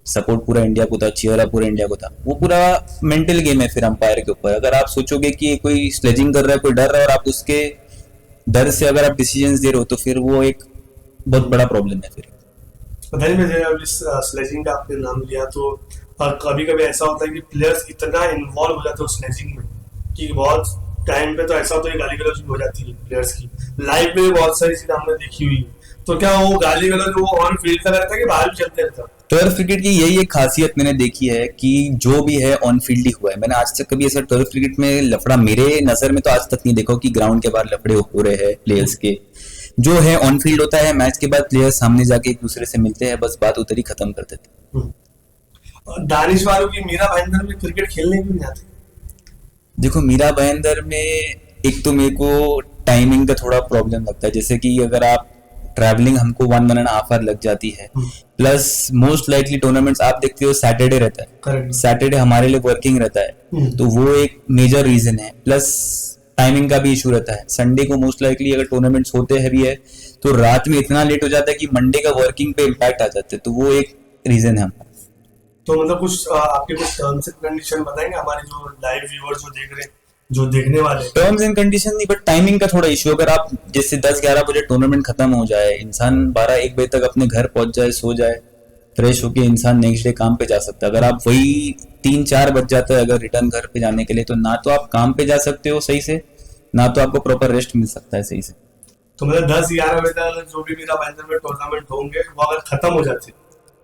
सपोर्ट पूरा इंडिया को था, चीयर अप पूरा इंडिया को था। वो पूरा मेंटल गेम है फिर अंपायर के ऊपर। अगर आप सोचोगे कि कोई स्लेजिंग कर रहा है, कोई डर रहा है, और आप उसके डर से अगर आप डिसीजन दे रहे हो तो फिर वो एक बहुत बड़ा प्रॉब्लम है फिर। पता नहीं, मैं इस स्लेजिंग का आपने नाम लिया तो कभी कभी ऐसा होता है कि प्लेयर्स इतना इन्वॉल्व हो जाते हैं स्लेजिंग में कि बहुत टाइम पे तो ऐसा होता है गाली गलौज हो जाती है प्लेयर्स की। लाइव में बहुत सारी चीजें हमने देखी हुई है। तो क्या वो गाली गलौज वो ऑन फील्ड का रहता है कि बाहर भी चलते रहता है? टर्फ क्रिकेट की यही एक खासियत मैंने देखी है कि जो भी है ऑन फील्ड ही हुआ है। मैंने आज तक कभी ऐसा टर्फ क्रिकेट में लफड़ा मेरे नजर में तो आज तक नहीं देखा कि ग्राउंड के बाहर लफड़े हो रहे हैं प्लेयर्स के। जो है ऑन फील्ड होता है, मैच के बाद प्लेयर्स सामने जाके एक दूसरे से मिलते हैं, बस बात उधर ही खत्म कर देते हैं। दानिश वालों की मीरा भाईंदर में क्रिकेट खेलने क्यों नहीं आते? देखो मीरा भाईंदर में एक तो मेरे को टाइमिंग का थोड़ा प्रॉब्लम लगता है, जैसे कि अगर आप ट्रैवलिंग हमको 1.5 आवर लग जाती है, प्लस मोस्ट लाइकली टूर्नामेंट्स आप देखते हो सैटरडे रहता है, करेक्ट। सैटरडे हमारे लिए वर्किंग रहता है, तो वो एक मेजर रीजन है। प्लस टाइमिंग का भी इशू रहता है, संडे को मोस्ट लाइकली अगर टूर्नामेंट्स होते हैं भी है तो रात में इतना लेट हो जाता है कि मंडे का वर्किंग पे इम्पैक्ट आ जाता है, तो वो एक रीजन है हमारा। तो मतलब कुछ आपके कुछ टर्म्स एंड कंडीशन बताएंगे हमारे जो लाइव व्यूअर्स जो देख रहे हैं, जो देखने वाले हैं? टर्म्स एंड कंडीशन नहीं, बट टाइमिंग का थोड़ा इशू। अगर आप जैसे 10-11 बजे टूर्नामेंट खत्म हो जाए, इंसान 12-1 बजे तक अपने घर पहुंच जाए, सो जाए, फ्रेश होके इंसान नेक्स्ट डे काम पे जा सकता है। अगर आप वही 3-4 बज जाता है अगर रिटर्न घर पे जाने के लिए, तो ना तो आप काम पे जा सकते हो सही से, ना तो आपको प्रॉपर रेस्ट मिल सकता है सही से। तो मतलब 10-11 बजे तक जो भी मेरा बैंगलोर में टूर्नामेंट होंगे वो अगर खत्म हो जाते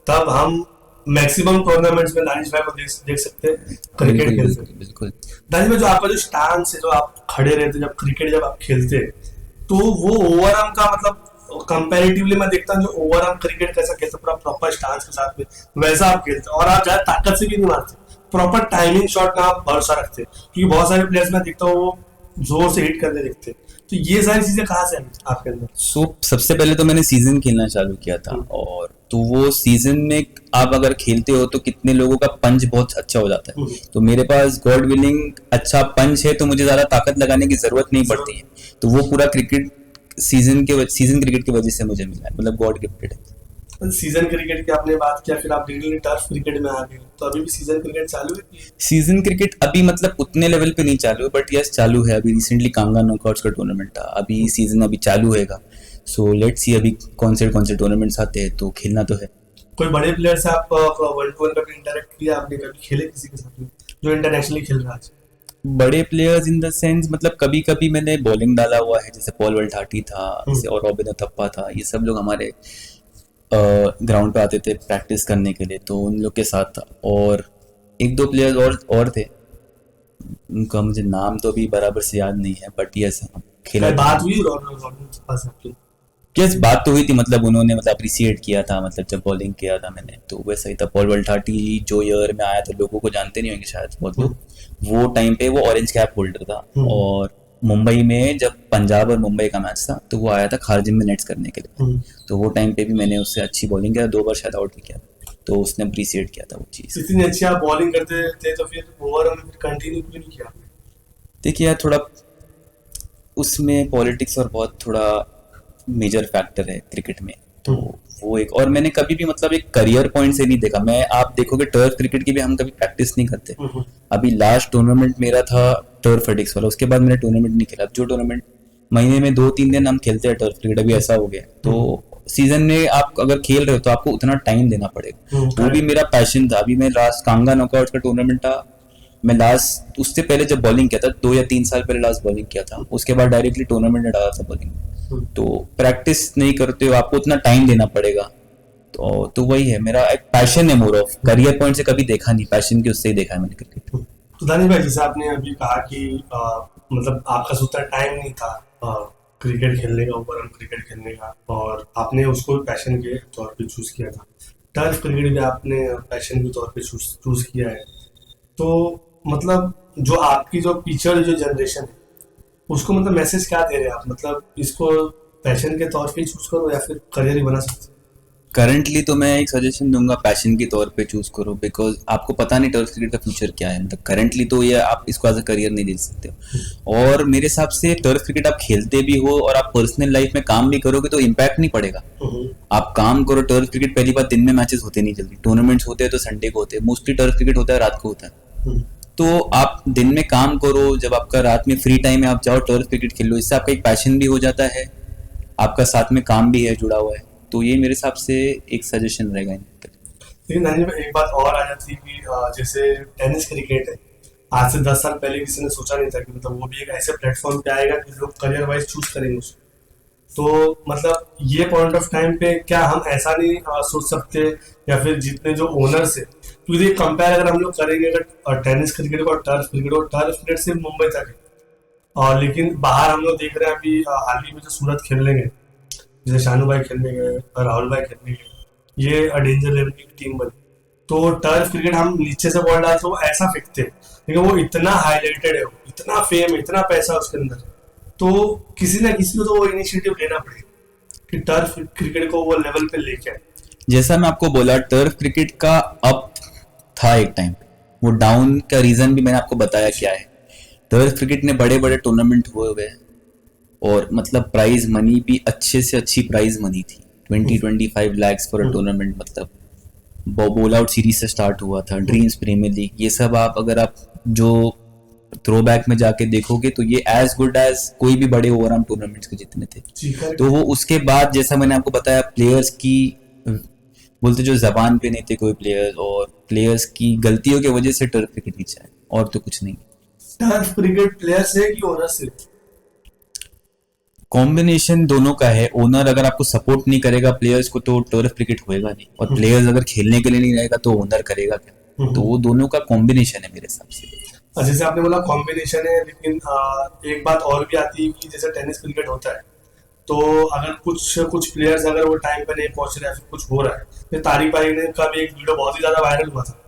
तब हम मैक्सिमम टूर्नामेंट्स में दानिश भाई को देख सकते हैं क्रिकेट खेल सकते। बिल्कुल। दानिश भाई, जो आपका जो स्टांस है, जो आप खड़े रहते जब क्रिकेट जब आप खेलते तो वो ओवरआर्म का मतलब कंपैरेटिवली मैं देखता हूँ जो ओवरआर्म क्रिकेट कैसा खेलते पूरा प्रॉपर स्टांस के साथ में, वैसा आप खेलते और आप ज्यादा ताकत से भी नहीं मारते, प्रॉपर टाइमिंग शॉट में आप भरोसा रखते, क्योंकि बहुत सारे प्लेयर्स मैं देखता हूँ वो जोर से हिट करने देखते। तो ये सारी चीजें कहाँ से आई आपके अंदर? सबसे पहले तो मैंने सीजन खेलना चालू किया था, और तो वो सीजन में आप अगर खेलते हो तो कितने लोगों का पंच बहुत अच्छा हो जाता है, तो मेरे पास गॉड विलिंग अच्छा पंच है, तो मुझे ज्यादा ताकत लगाने की जरूरत नहीं पड़ती है, तो वो पूरा क्रिकेट सीजन क्रिकेट की वजह से मुझे मिला है, मतलब गॉड गिफ्टेड है। सीजन क्रिकेट की आपने बात किया, फिर आप डेली टर्फ क्रिकेट में आ गए, तो अभी भी सीजन क्रिकेट चालू है? सीजन क्रिकेट अभी मतलब उतने लेवल पे नहीं चालू है, बट यस चालू है। अभी रिसेंटली कांगा नॉकआउट्स का टूर्नामेंट था, अभी सीजन अभी चालू होगा, सो लेट्स सी अभी कौन से टूर्नामेंट्स आते हैं, तो खेलना तो है। कोई बड़े प्लेयर से आप 1-to-1 कभी इंटरेक्ट किया आपने, कभी खेले किसी के साथ में जो इंटरनेशनली खेल रहा है? बड़े प्लेयर्स इन द सेंस मतलब कभी कभी मैंने बॉलिंग डाला हुआ है, जैसे पॉल वल्ठाटी था, जैसे और रॉबिन थप्पा था, ये सब लोग हमारे ग्राउंड पे आते थे प्रैक्टिस करने के लिए, तो उन लोग के साथ था। और 1-2 प्लेयर्स और थे, उनका मुझे नाम तो अभी बराबर से याद नहीं है, बट यस खेला। बात हुई रॉबिन थप्पा से आपकी? यस बात तो हुई थी, मतलब उन्होंने मतलब अप्रिसिएट किया था, मतलब जब बॉलिंग किया था मैंने, तो वैसा ही था। पॉल वल्ठाटी जो ईयर में आया था, लोगों को जानते नहीं होंगे शायद बहुत लोग, वो टाइम पे वो ऑरेंज कैप होल्डर था, और मुंबई में जब पंजाब और मुंबई का मैच था तो वो आया था खारजिम में नेट्स करने के लिए, तो वो टाइम पे भी मैंने उससे अच्छी बॉलिंग किया, 2 बार शायद आउट भी किया, तो उसने अप्रिसिएट किया था वो चीज़। इतनी अच्छी आप बॉलिंग करते थे तो फिर ओवरऑल फिर कंटिन्यू क्यों नहीं किया? देखिए यार, थोड़ा उसमें पॉलिटिक्स और बहुत थोड़ा मेजर फैक्टर है क्रिकेट में, तो वो एक, और मैंने कभी भी मतलब एक करियर पॉइंट से नहीं देखा। मैं आप देखोगे टर्फ क्रिकेट की भी हम कभी प्रैक्टिस नहीं करते। अभी लास्ट टूर्नामेंट मेरा था टर्फ एडिक्स वाला, उसके बाद मैंने टूर्नामेंट नहीं खेला। जो टूर्नामेंट महीने में 2-3 दिन हम खेलते हैं टर्फ क्रिकेट, अभी ऐसा हो गया, तो सीजन में आप अगर खेल रहे हो तो आपको उतना टाइम देना पड़ेगा, वो भी मेरा पैशन था। अभी मैं लास्ट कांगा नॉकआउट का टूर्नामेंट था, मैं लास्ट उससे पहले जब बॉलिंग किया था 2 या 3 साल पहले लास्ट बॉलिंग किया था, उसके बाद डायरेक्टली टूर्नामेंट में डाला था बॉलिंग। तो प्रैक्टिस नहीं करते हो, आपको उतना टाइम देना पड़ेगा, तो वही है, मेरा एक पैशन है, मोर ऑफ करियर पॉइंट से कभी देखा नहीं, पैशन की उससे ही देखा है मैंने क्रिकेट। तो दानिश भाई, जैसे आपने अभी कहा कि मतलब आपका उतना टाइम नहीं था क्रिकेट खेलने का, ओवरऑल क्रिकेट खेलने का, और आपने उसको पैशन के तौर पे चूज किया था। टर्फ क्रिकेट भी आपने पैशन के तौर पे चूज किया है, तो मतलब जो आपकी जो पीछे जो जनरेशन है उसको मतलब मैसेज क्या दे रहे हैं आप, मतलब इसको पैशन के तौर पे चूज करो या फिर करियर ही बना सकते? करंटली तो मैं एक सजेशन दूंगा, पैशन के तौर पे चूज करो, बिकॉज आपको पता नहीं टर्फ क्रिकेट का फ्यूचर क्या है। मतलब करंटली तो ये आप इसको एज अ करियर नहीं दे सकते हो, और मेरे हिसाब से टर्फ क्रिकेट आप खेलते भी हो और आप पर्सनल लाइफ में काम भी करोगे तो इम्पैक्ट नहीं पड़ेगा। आप काम करो, टर्फ क्रिकेट पहली बार दिन में मैचेस होते नहीं जल्दी, टूर्नामेंट्स होते हैं तो संडे को होते हैं, मोस्टली टर्फ क्रिकेट होता है रात को होता है, तो आप दिन में काम करो, जब आपका रात में फ्री टाइम है आप जाओ टर्फ क्रिकेट खेलो, इससे आपका एक पैशन भी हो जाता है, आपका साथ में काम भी है जुड़ा हुआ है, तो ये मेरे हिसाब से एक सजेशन रहेगा। लेकिन नानी एक बात और आ जाती है कि जैसे टेनिस क्रिकेट है, आज से 10 साल पहले किसी ने सोचा नहीं था कि मतलब वो भी एक ऐसे प्लेटफॉर्म पे आएगा कि लोग करियर वाइज चूज करेंगे उसको। तो मतलब ये पॉइंट ऑफ टाइम पे क्या हम ऐसा नहीं सोच सकते, या फिर जितने जो ओनर्स है, क्योंकि कंपेयर अगर हम लोग करेंगे अगर टेनिस क्रिकेट को और टर्फ क्रिकेट सिर्फ मुंबई तक है, और लेकिन बाहर हम लोग देख रहे हैं अभी हाल ही में जो सूरत खेलने गए, जैसे शानू भाई खेलने गए, राहुल भाई खेलने गए, ये डेंजर लेवल की टीम बनी। तो टर्फ क्रिकेट हम नीचे से बॉल डालते वो ऐसा फेंकते, लेकिन वो इतना हाईलाइटेड है, इतना फेम, इतना पैसा उसके अंदर, तो किसी ना किसी को तो वो इनिशिएटिव लेना पड़ेगा कि टर्फ क्रिकेट को वो लेवल पे लेके आए। जैसा मैं आपको बोला, टर्फ क्रिकेट का अप था एक टाइम, वो डाउन का रीजन भी मैंने आपको बताया क्या है। टर्फ क्रिकेट ने बड़े बड़े टूर्नामेंट हुए हुए हैं, और मतलब प्राइज मनी भी अच्छे से अच्छी प्राइज मनी थी, 20-25 lakhs फॉर अ टूर्नामेंट। मतलब बॉल आउट सीरीज से स्टार्ट हुआ था, ड्रीम्स प्रीमियर लीग, ये सब आप अगर आप जो थ्रो बैक में जाके देखोगे तो ये एज गुड एज कोई भी बड़े ओवरऑल टूर्नामेंट्स के जितने थे। तो वो उसके बाद जैसा मैंने आपको बताया, प्लेयर्स की बोलते जो जबान पे नहीं थे कोई प्लेयर्स, और प्लेयर्स की गलतियों की वजह से टर्फ क्रिकेट नीचे आए, और तो कुछ नहीं। टर्फ क्रिकेट प्लेयर से कि ओनर से? कॉम्बिनेशन दोनों का है। ओनर अगर आपको सपोर्ट नहीं करेगा प्लेयर्स को तो टर्फ क्रिकेट होएगा नहीं, और प्लेयर्स अगर खेलने के लिए नहीं रहेगा तो ओनर करेगा क्या? तो वो दोनों का कॉम्बिनेशन है मेरे हिसाब से। जैसे आपने बोला कॉम्बिनेशन है, लेकिन एक बात और भी आती है कि जैसे टेनिस क्रिकेट होता है, तो अगर कुछ प्लेयर्स अगर वो टाइम पे नहीं पहुंच रहे, फिर कुछ हो रहा है, तो तारिक भाई ने का भी एक वीडियो बहुत ही ज्यादा वायरल हुआ था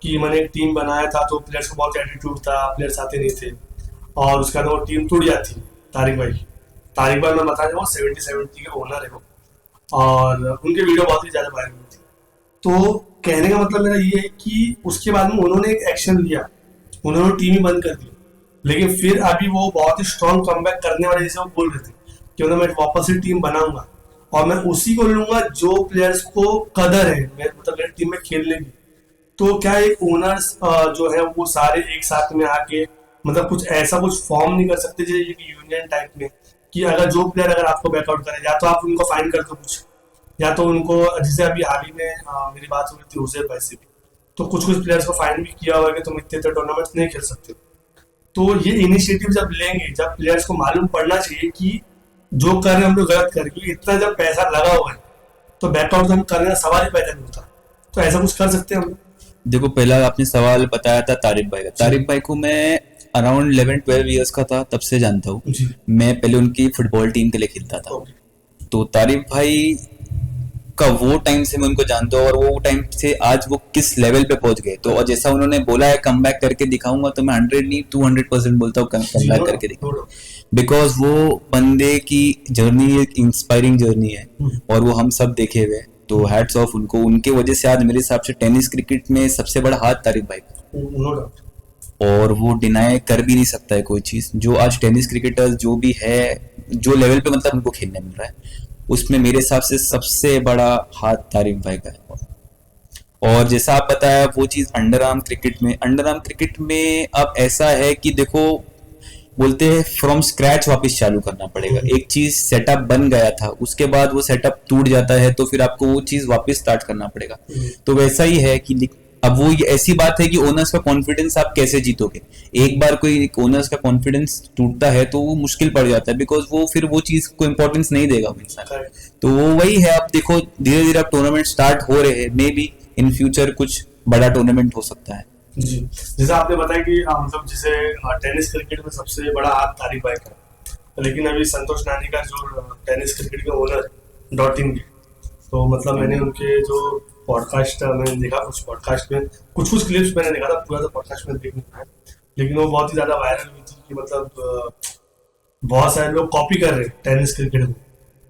कि मैंने एक टीम बनाया था, तो प्लेयर्स को बहुत एटीट्यूड था, प्लेयर्स आते नहीं थे, और उसके बाद वो टीम टूट जाती। तारिक भाई मैं बता रहा हूँ 70 के ओनर है वो, और उनके वीडियो बहुत ही ज्यादा वायरल हुई थी। तो कहने का मतलब मेरा ये है कि उसके बाद में उन्होंने एक एक्शन लिया, उन्होंने टीम ही बंद कर दी, लेकिन फिर अभी वो बहुत ही स्ट्रॉन्ग कमबैक करने वाले जैसे वो बोल रहे थे कि मैं वापस से टीम बनाऊंगा, और मैं उसी को लूंगा जो प्लेयर्स को कदर है मतलब मेरी टीम में खेलने की। तो क्या एक ओनर्स जो है वो सारे एक साथ में आके मतलब कुछ ऐसा कुछ फॉर्म नहीं कर सकते जैसे यूनियन टाइप में, कि अगर जो प्लेयर अगर आपको बैकआउट करे, या तो आप उनको फाइन कर दो कुछ, या तो उनको, जैसे अभी हाल ही में मेरी बात हो रही थी उसे पैसे भी, तो कुछ प्लेयर्स को फाइन भी किया हुआ है कि तुम इतने टूर्नामेंट्स नहीं खेल सकते। तो ये इनिशिएटिव जब लेंगे, जब प्लेयर्स को मालूम पड़ना चाहिए कि जो कर रहे हैं हम लोग गलत कर, क्योंकि इतना जब पैसा लगा हुआ है तो बैकआउट हम करने का सवाल ही पैदा नहीं होता। तो ऐसा कुछ कर सकते हैं हम लोग। देखो, पहला आपने सवाल बताया था तारिक भाई का। तारिक भाई को मैं अराउंड 11-12 ईयर्स का था तब से जानता हूँ। मैं पहले उनकी फुटबॉल टीम के लिए खेलता था। तो तारिक भाई का वो टाइम से मैं उनको जानता हूँ, और वो टाइम से आज वो किस लेवल पे पहुंच गए। तो और जैसा उन्होंने बोला है कम बैक करके दिखाऊंगा, तो मैं 100 नहीं 200% बोलता हूँ कम बैक करके दिखाऊंगा, बिकॉज वो बंदे की जर्नी एक इंस्पायरिंग जर्नी है, और वो हम सब देखे हुए। तो हैट्स ऑफ उनको, उनके वजह से आज मेरे हिसाब से टेनिस क्रिकेट में सबसे बड़ा हाथ तारिक भाई का, और वो डिनाई कर भी नहीं सकता है कोई चीज। जो आज टेनिस क्रिकेटर्स जो भी है, जो लेवल पे मतलब उनको खेलने मिल रहा है, उसमें मेरे हिसाब से सबसे बड़ा हाथ तारिक भाई का है। और जैसा आप बताया वो चीज अंडर आर्म क्रिकेट में अब ऐसा है कि देखो, बोलते हैं फ्रॉम स्क्रैच वापस चालू करना पड़ेगा। एक चीज सेटअप बन गया था, उसके बाद वो सेटअप टूट जाता है, तो फिर आपको वो चीज वापस स्टार्ट करना पड़ेगा। तो वैसा ही है कि अब वो ऐसी बात है कि ओनर्स का कॉन्फिडेंस आप कैसे जीतोगे। एक बार कोई ओनर्स का कॉन्फिडेंस टूटता है तो वो मुश्किल पड़ जाता है, बिकॉज वो फिर वो चीज को इम्पोर्टेंस नहीं देगा वो इंसान। तो वो वही है, अब देखो धीरे धीरे अब टूर्नामेंट स्टार्ट हो रहे हैं, मे बी इन फ्यूचर कुछ बड़ा टूर्नामेंट हो सकता है। जी, जैसे आपने बताया कि मतलब जैसे टेनिस क्रिकेट में सबसे बड़ा हाथ तारिक भाई का, लेकिन अभी संतोष नानी का जो टेनिस क्रिकेट के ओनर डॉटिंग, तो मतलब मैंने उनके जो पॉडकास्ट मैंने देखा, कुछ पॉडकास्ट में कुछ क्लिप्स मैंने देखा था, पूरा तो पॉडकास्ट में देख नहीं पाया, लेकिन वो बहुत ही ज्यादा वायरल हुई थी कि मतलब बहुत सारे लोग कॉपी कर रहे हैं टेनिस क्रिकेट में,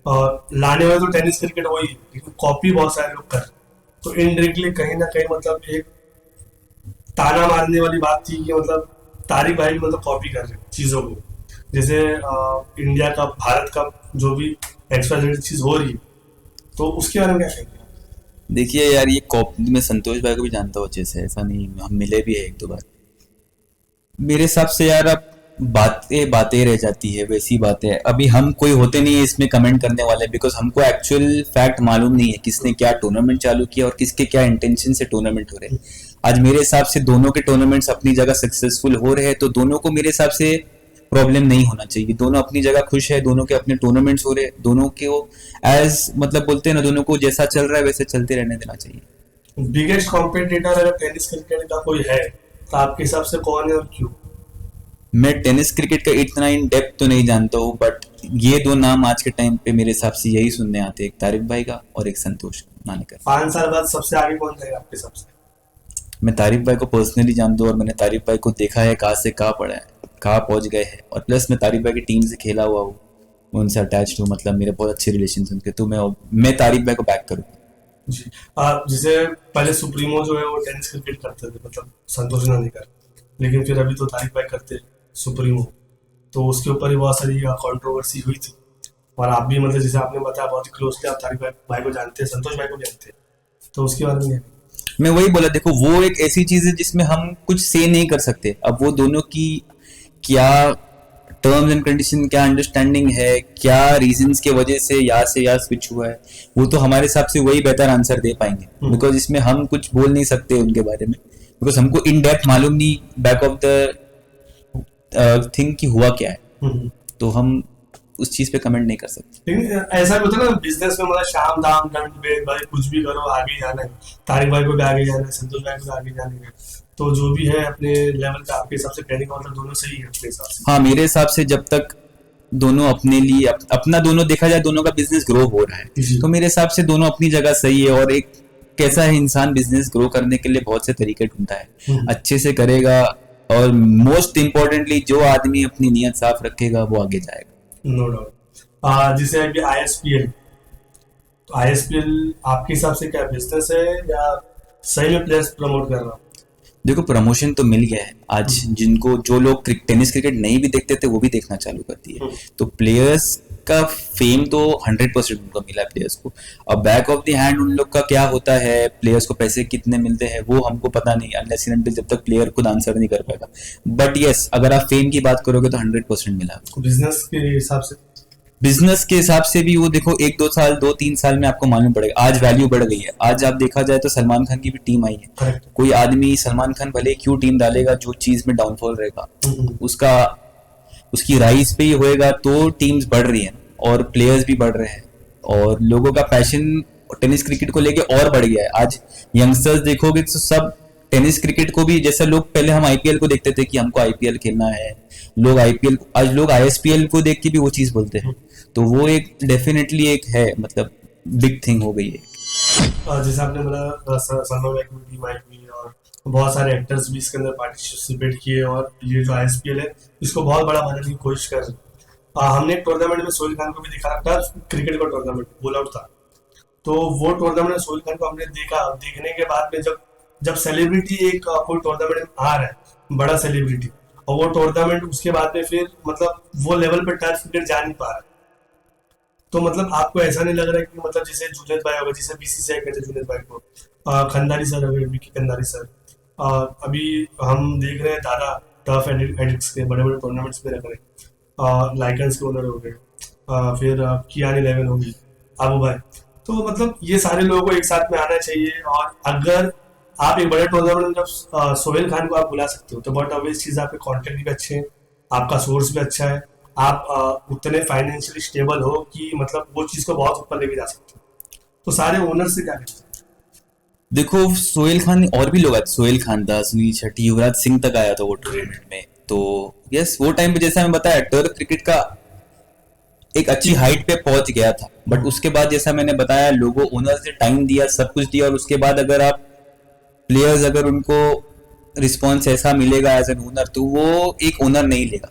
और लाने वाले तो टेनिस क्रिकेट वही है, लेकिन कॉपी बहुत सारे लोग कर रहे हैं। तो इनडायरेक्टली कहीं ना कहीं मतलब एक ताना मारने वाली बात थी कि मतलब तारिक भाई मतलब कॉपी कर रहे हैं चीजों को, जैसे इंडिया का, भारत का जो भी एक्सपायरी चीज हो रही है, तो उसके बारे में क्या कहेंगे? देखिए यार, ये कॉपी, मैं संतोष भाई को भी जानता हूँ अच्छे से, ऐसा नहीं, हम मिले भी है 1-2 बार। मेरे हिसाब से यार अब बातें रह जाती है, वैसी बातें। अभी हम कोई होते नहीं है इसमें कमेंट करने वाले, बिकॉज हमको एक्चुअल फैक्ट मालूम नहीं है किसने क्या टूर्नामेंट चालू किया और किसके क्या इंटेंशन से टूर्नामेंट हो रहे हैं। आज मेरे हिसाब से दोनों के टूर्नामेंट्स अपनी जगह सक्सेसफुल हो रहे हैं, तो दोनों को मेरे हिसाब से प्रॉब्लम नहीं होना चाहिए। दोनों अपनी जगह खुश है, दोनों के अपने टूर्नामेंट्स हो रहे हैं, दोनों के वो एज मतलब बोलते हैं ना, दोनों को जैसा चल रहा है वैसे चलते रहने देना चाहिए। बिगेस्ट कॉम्पिटिटर अगर टेनिस क्रिकेट का कोई है तो आपके हिसाब से कौन है और क्यों? मैं टेनिस क्रिकेट का इतना इन डेप्थ तो नहीं जानता हूँ, बट ये 2 नाम आज के टाइम पे मेरे हिसाब से यही सुनने आते हैं, एक तारिक भाई का और एक संतोष नानी का। 5 साल बाद सबसे आगे कौन जाएगा आपके हिसाब से? मैं तारिक भाई को पर्सनली जानता हूँ, और मैंने तारिक भाई को देखा है कहाँ से कहाँ कहाँ पहुंच गए हैं। और प्लस मैं तारिक भाई की टीम से खेला हुआ हूँ, मैं उनसे अटैच्ड हूँ, मतलब मेरे बहुत अच्छे रिलेशन उनके, तो मैं तारिक भाई को बैक करूँ। जी। जैसे पहले सुप्रीमो जो है वो टेनिस क्रिकेट करते थे, मतलब संतोष नानेकर, लेकिन फिर अभी तो तारिक भाई करते हैं सुप्रीमो, तो उसके ऊपर ही बहुत सारी कंट्रोवर्सी हुई थी। और आप भी मतलब जैसे आपने बताया बहुत ही क्लोजली आप तारिक भाई को जानते हैं, संतोष भाई को भी जानते हैं, तो उसके बारे में मैं वही बोला, देखो वो एक ऐसी चीज है जिसमें हम कुछ से नहीं कर सकते। अब वो दोनों की क्या टर्म्स एंड कंडीशन, क्या अंडरस्टैंडिंग है, क्या रीजंस के वजह से यहाँ स्विच हुआ है, वो तो हमारे हिसाब से वही बेहतर आंसर दे पाएंगे। बिकॉज इसमें हम कुछ बोल नहीं सकते उनके बारे में, बिकॉज हमको इन डेप्थ मालूम नहीं बैक ऑफ द थिंग कि हुआ क्या है, तो हम उस चीज पे कमेंट नहीं कर सकते। लेकिन ऐसा भी होता है ना बिजनेस में, मतलब शाम दाम दंड भेद भाई कुछ भी करो आगे जाना है, तारिक भाई को भी आगे जाना है, संतोष भाई को भी आगे जाना है, तो जो भी है अपने लेवल का आपके हिसाब से ट्रेनिंग मतलब दोनों सही है अपने हिसाब से। हाँ, मेरे हिसाब से जब तक दोनों अपने लिए अपना दोनों देखा जाए, दोनों का बिजनेस ग्रो हो रहा है, तो मेरे हिसाब से दोनों अपनी जगह सही है। और एक कैसा है, इंसान बिजनेस ग्रो करने के लिए बहुत से तरीके ढूंढता है, अच्छे से करेगा, और मोस्ट इम्पोर्टेंटली जो आदमी अपनी नीयत साफ रखेगा वो आगे जाएगा। No doubt. जैसे अभी आईएसपीएल, तो आईएसपीएल आपके हिसाब से क्या बिजनेस है या सही में प्लेयर्स प्रमोट कर रहा हूँ? देखो प्रमोशन तो मिल गया है आज, जिनको जो लोग टेनिस क्रिकेट नहीं भी देखते थे वो भी देखना चालू कर दिए, तो प्लेयर्स का फेम तो 100% उनको मिला है प्लेयर्स को। अब बैक ऑफ द हैंड उन लोग का क्या होता है, प्लेयर्स को पैसे कितने मिलते हैं वो हमको पता नहीं, अनलेस एंड अनटिल जब तक प्लेयर खुद आंसर नहीं कर पाएगा। बट यस, अगर आप फेम की बात करोगे तो 100% मिला। बिजनेस के हिसाब से भी वो देखो 2-3 साल में आपको मालूम पड़ेगा। आज वैल्यू बढ़ गई है, आज आप देखा जाए तो सलमान खान की भी टीम आई है। कोई आदमी सलमान खान भले क्यों टीम डालेगा, जो चीज में डाउनफॉल रहेगा उसकी राइज पे ही होएगा, तो टीम्स बढ़ रही हैं और प्लेयर्स भी बढ़ रहे हैं और लोगों का पैशन टेनिस क्रिकेट को लेके और बढ़ गया है। आज यंगस्टर्स देखोगे तो सब टेनिस क्रिकेट को भी, जैसे लोग पहले हम आईपीएल को देखते थे कि हमको आईपीएल खेलना है, लोग आईपीएल, आज लोग आईएसपीएल को देख के भी वो चीज बोलते हैं, तो वो एक डेफिनेटली एक है, मतलब बिग थिंग हो गई है। जैसे आपने बोला सलमान की टीम आई हुई और बहुत सारे एक्टर्स भी इसके अंदर पार्टिसिपेट किए, और ये जो आईएसपीएल है इसको बहुत बड़ा बनाने की कोशिश कर रहे हैं। हमने एक टूर्नामेंट में सोहेल खान को भी देखा था, क्रिकेट का टूर्नामेंट बोल आउट था, तो वो टूर्नामेंट में सोहेल खान को हमने देखा। देखने के बाद में जब सेलिब्रिटी एक कोई टूर्नामेंट में आ रहा है, बड़ा सेलिब्रिटी, और वो टूर्नामेंट उसके बाद में फिर मतलब वो लेवल पर टर्फ क्रिकेट जा नहीं पा रहा, तो मतलब आपको ऐसा नहीं लग रहा है कि मतलब जैसे जुनेद भाई होगा, जैसे बीसीसीआई कहते हैं जुनेद भाई को, खंडारी सर हो गए, विकी खंडारी सर, अभी हम देख रहे हैं दादा टर्फ एडिक्स के बड़े बड़े टूर्नामेंट्स में रख रहे हैं, लाइकन्स के ओनर हो गए, फिर कियान 11 हो गई, आबू भाई, तो मतलब ये सारे लोगों को एक साथ में आना चाहिए। और अगर आप एक बड़े टूर्नामेंट में जब सोहेल खान को आप बुला सकते हो, तो बहुत ऑब्वियस चीज, आपके कॉन्टेक्ट भी अच्छे हैं, आपका सोर्स भी अच्छा है, आप उतने फाइनेंशियली स्टेबल हो कि मतलब वो चीज को बहुत ऊपर लेके जा सकते हो, तो सारे ओनर से क्या कहते हैं? देखो सोहेल खान और भी लोग आए, सोहेल खान था, सुनील शेट्टी, युवराज सिंह तक आया था वो टूर्नामेंट में, तो यस वो टाइम पे जैसा मैं बताया टर्फ क्रिकेट का एक अच्छी हाइट पे पहुंच गया था। बट उसके बाद जैसा मैंने बताया, लोगों ओनर से टाइम दिया, सब कुछ दिया, और उसके बाद अगर आप प्लेयर्स अगर उनको रिस्पॉन्स ऐसा मिलेगा एज एन ओनर, तो वो एक ओनर नहीं लेगा।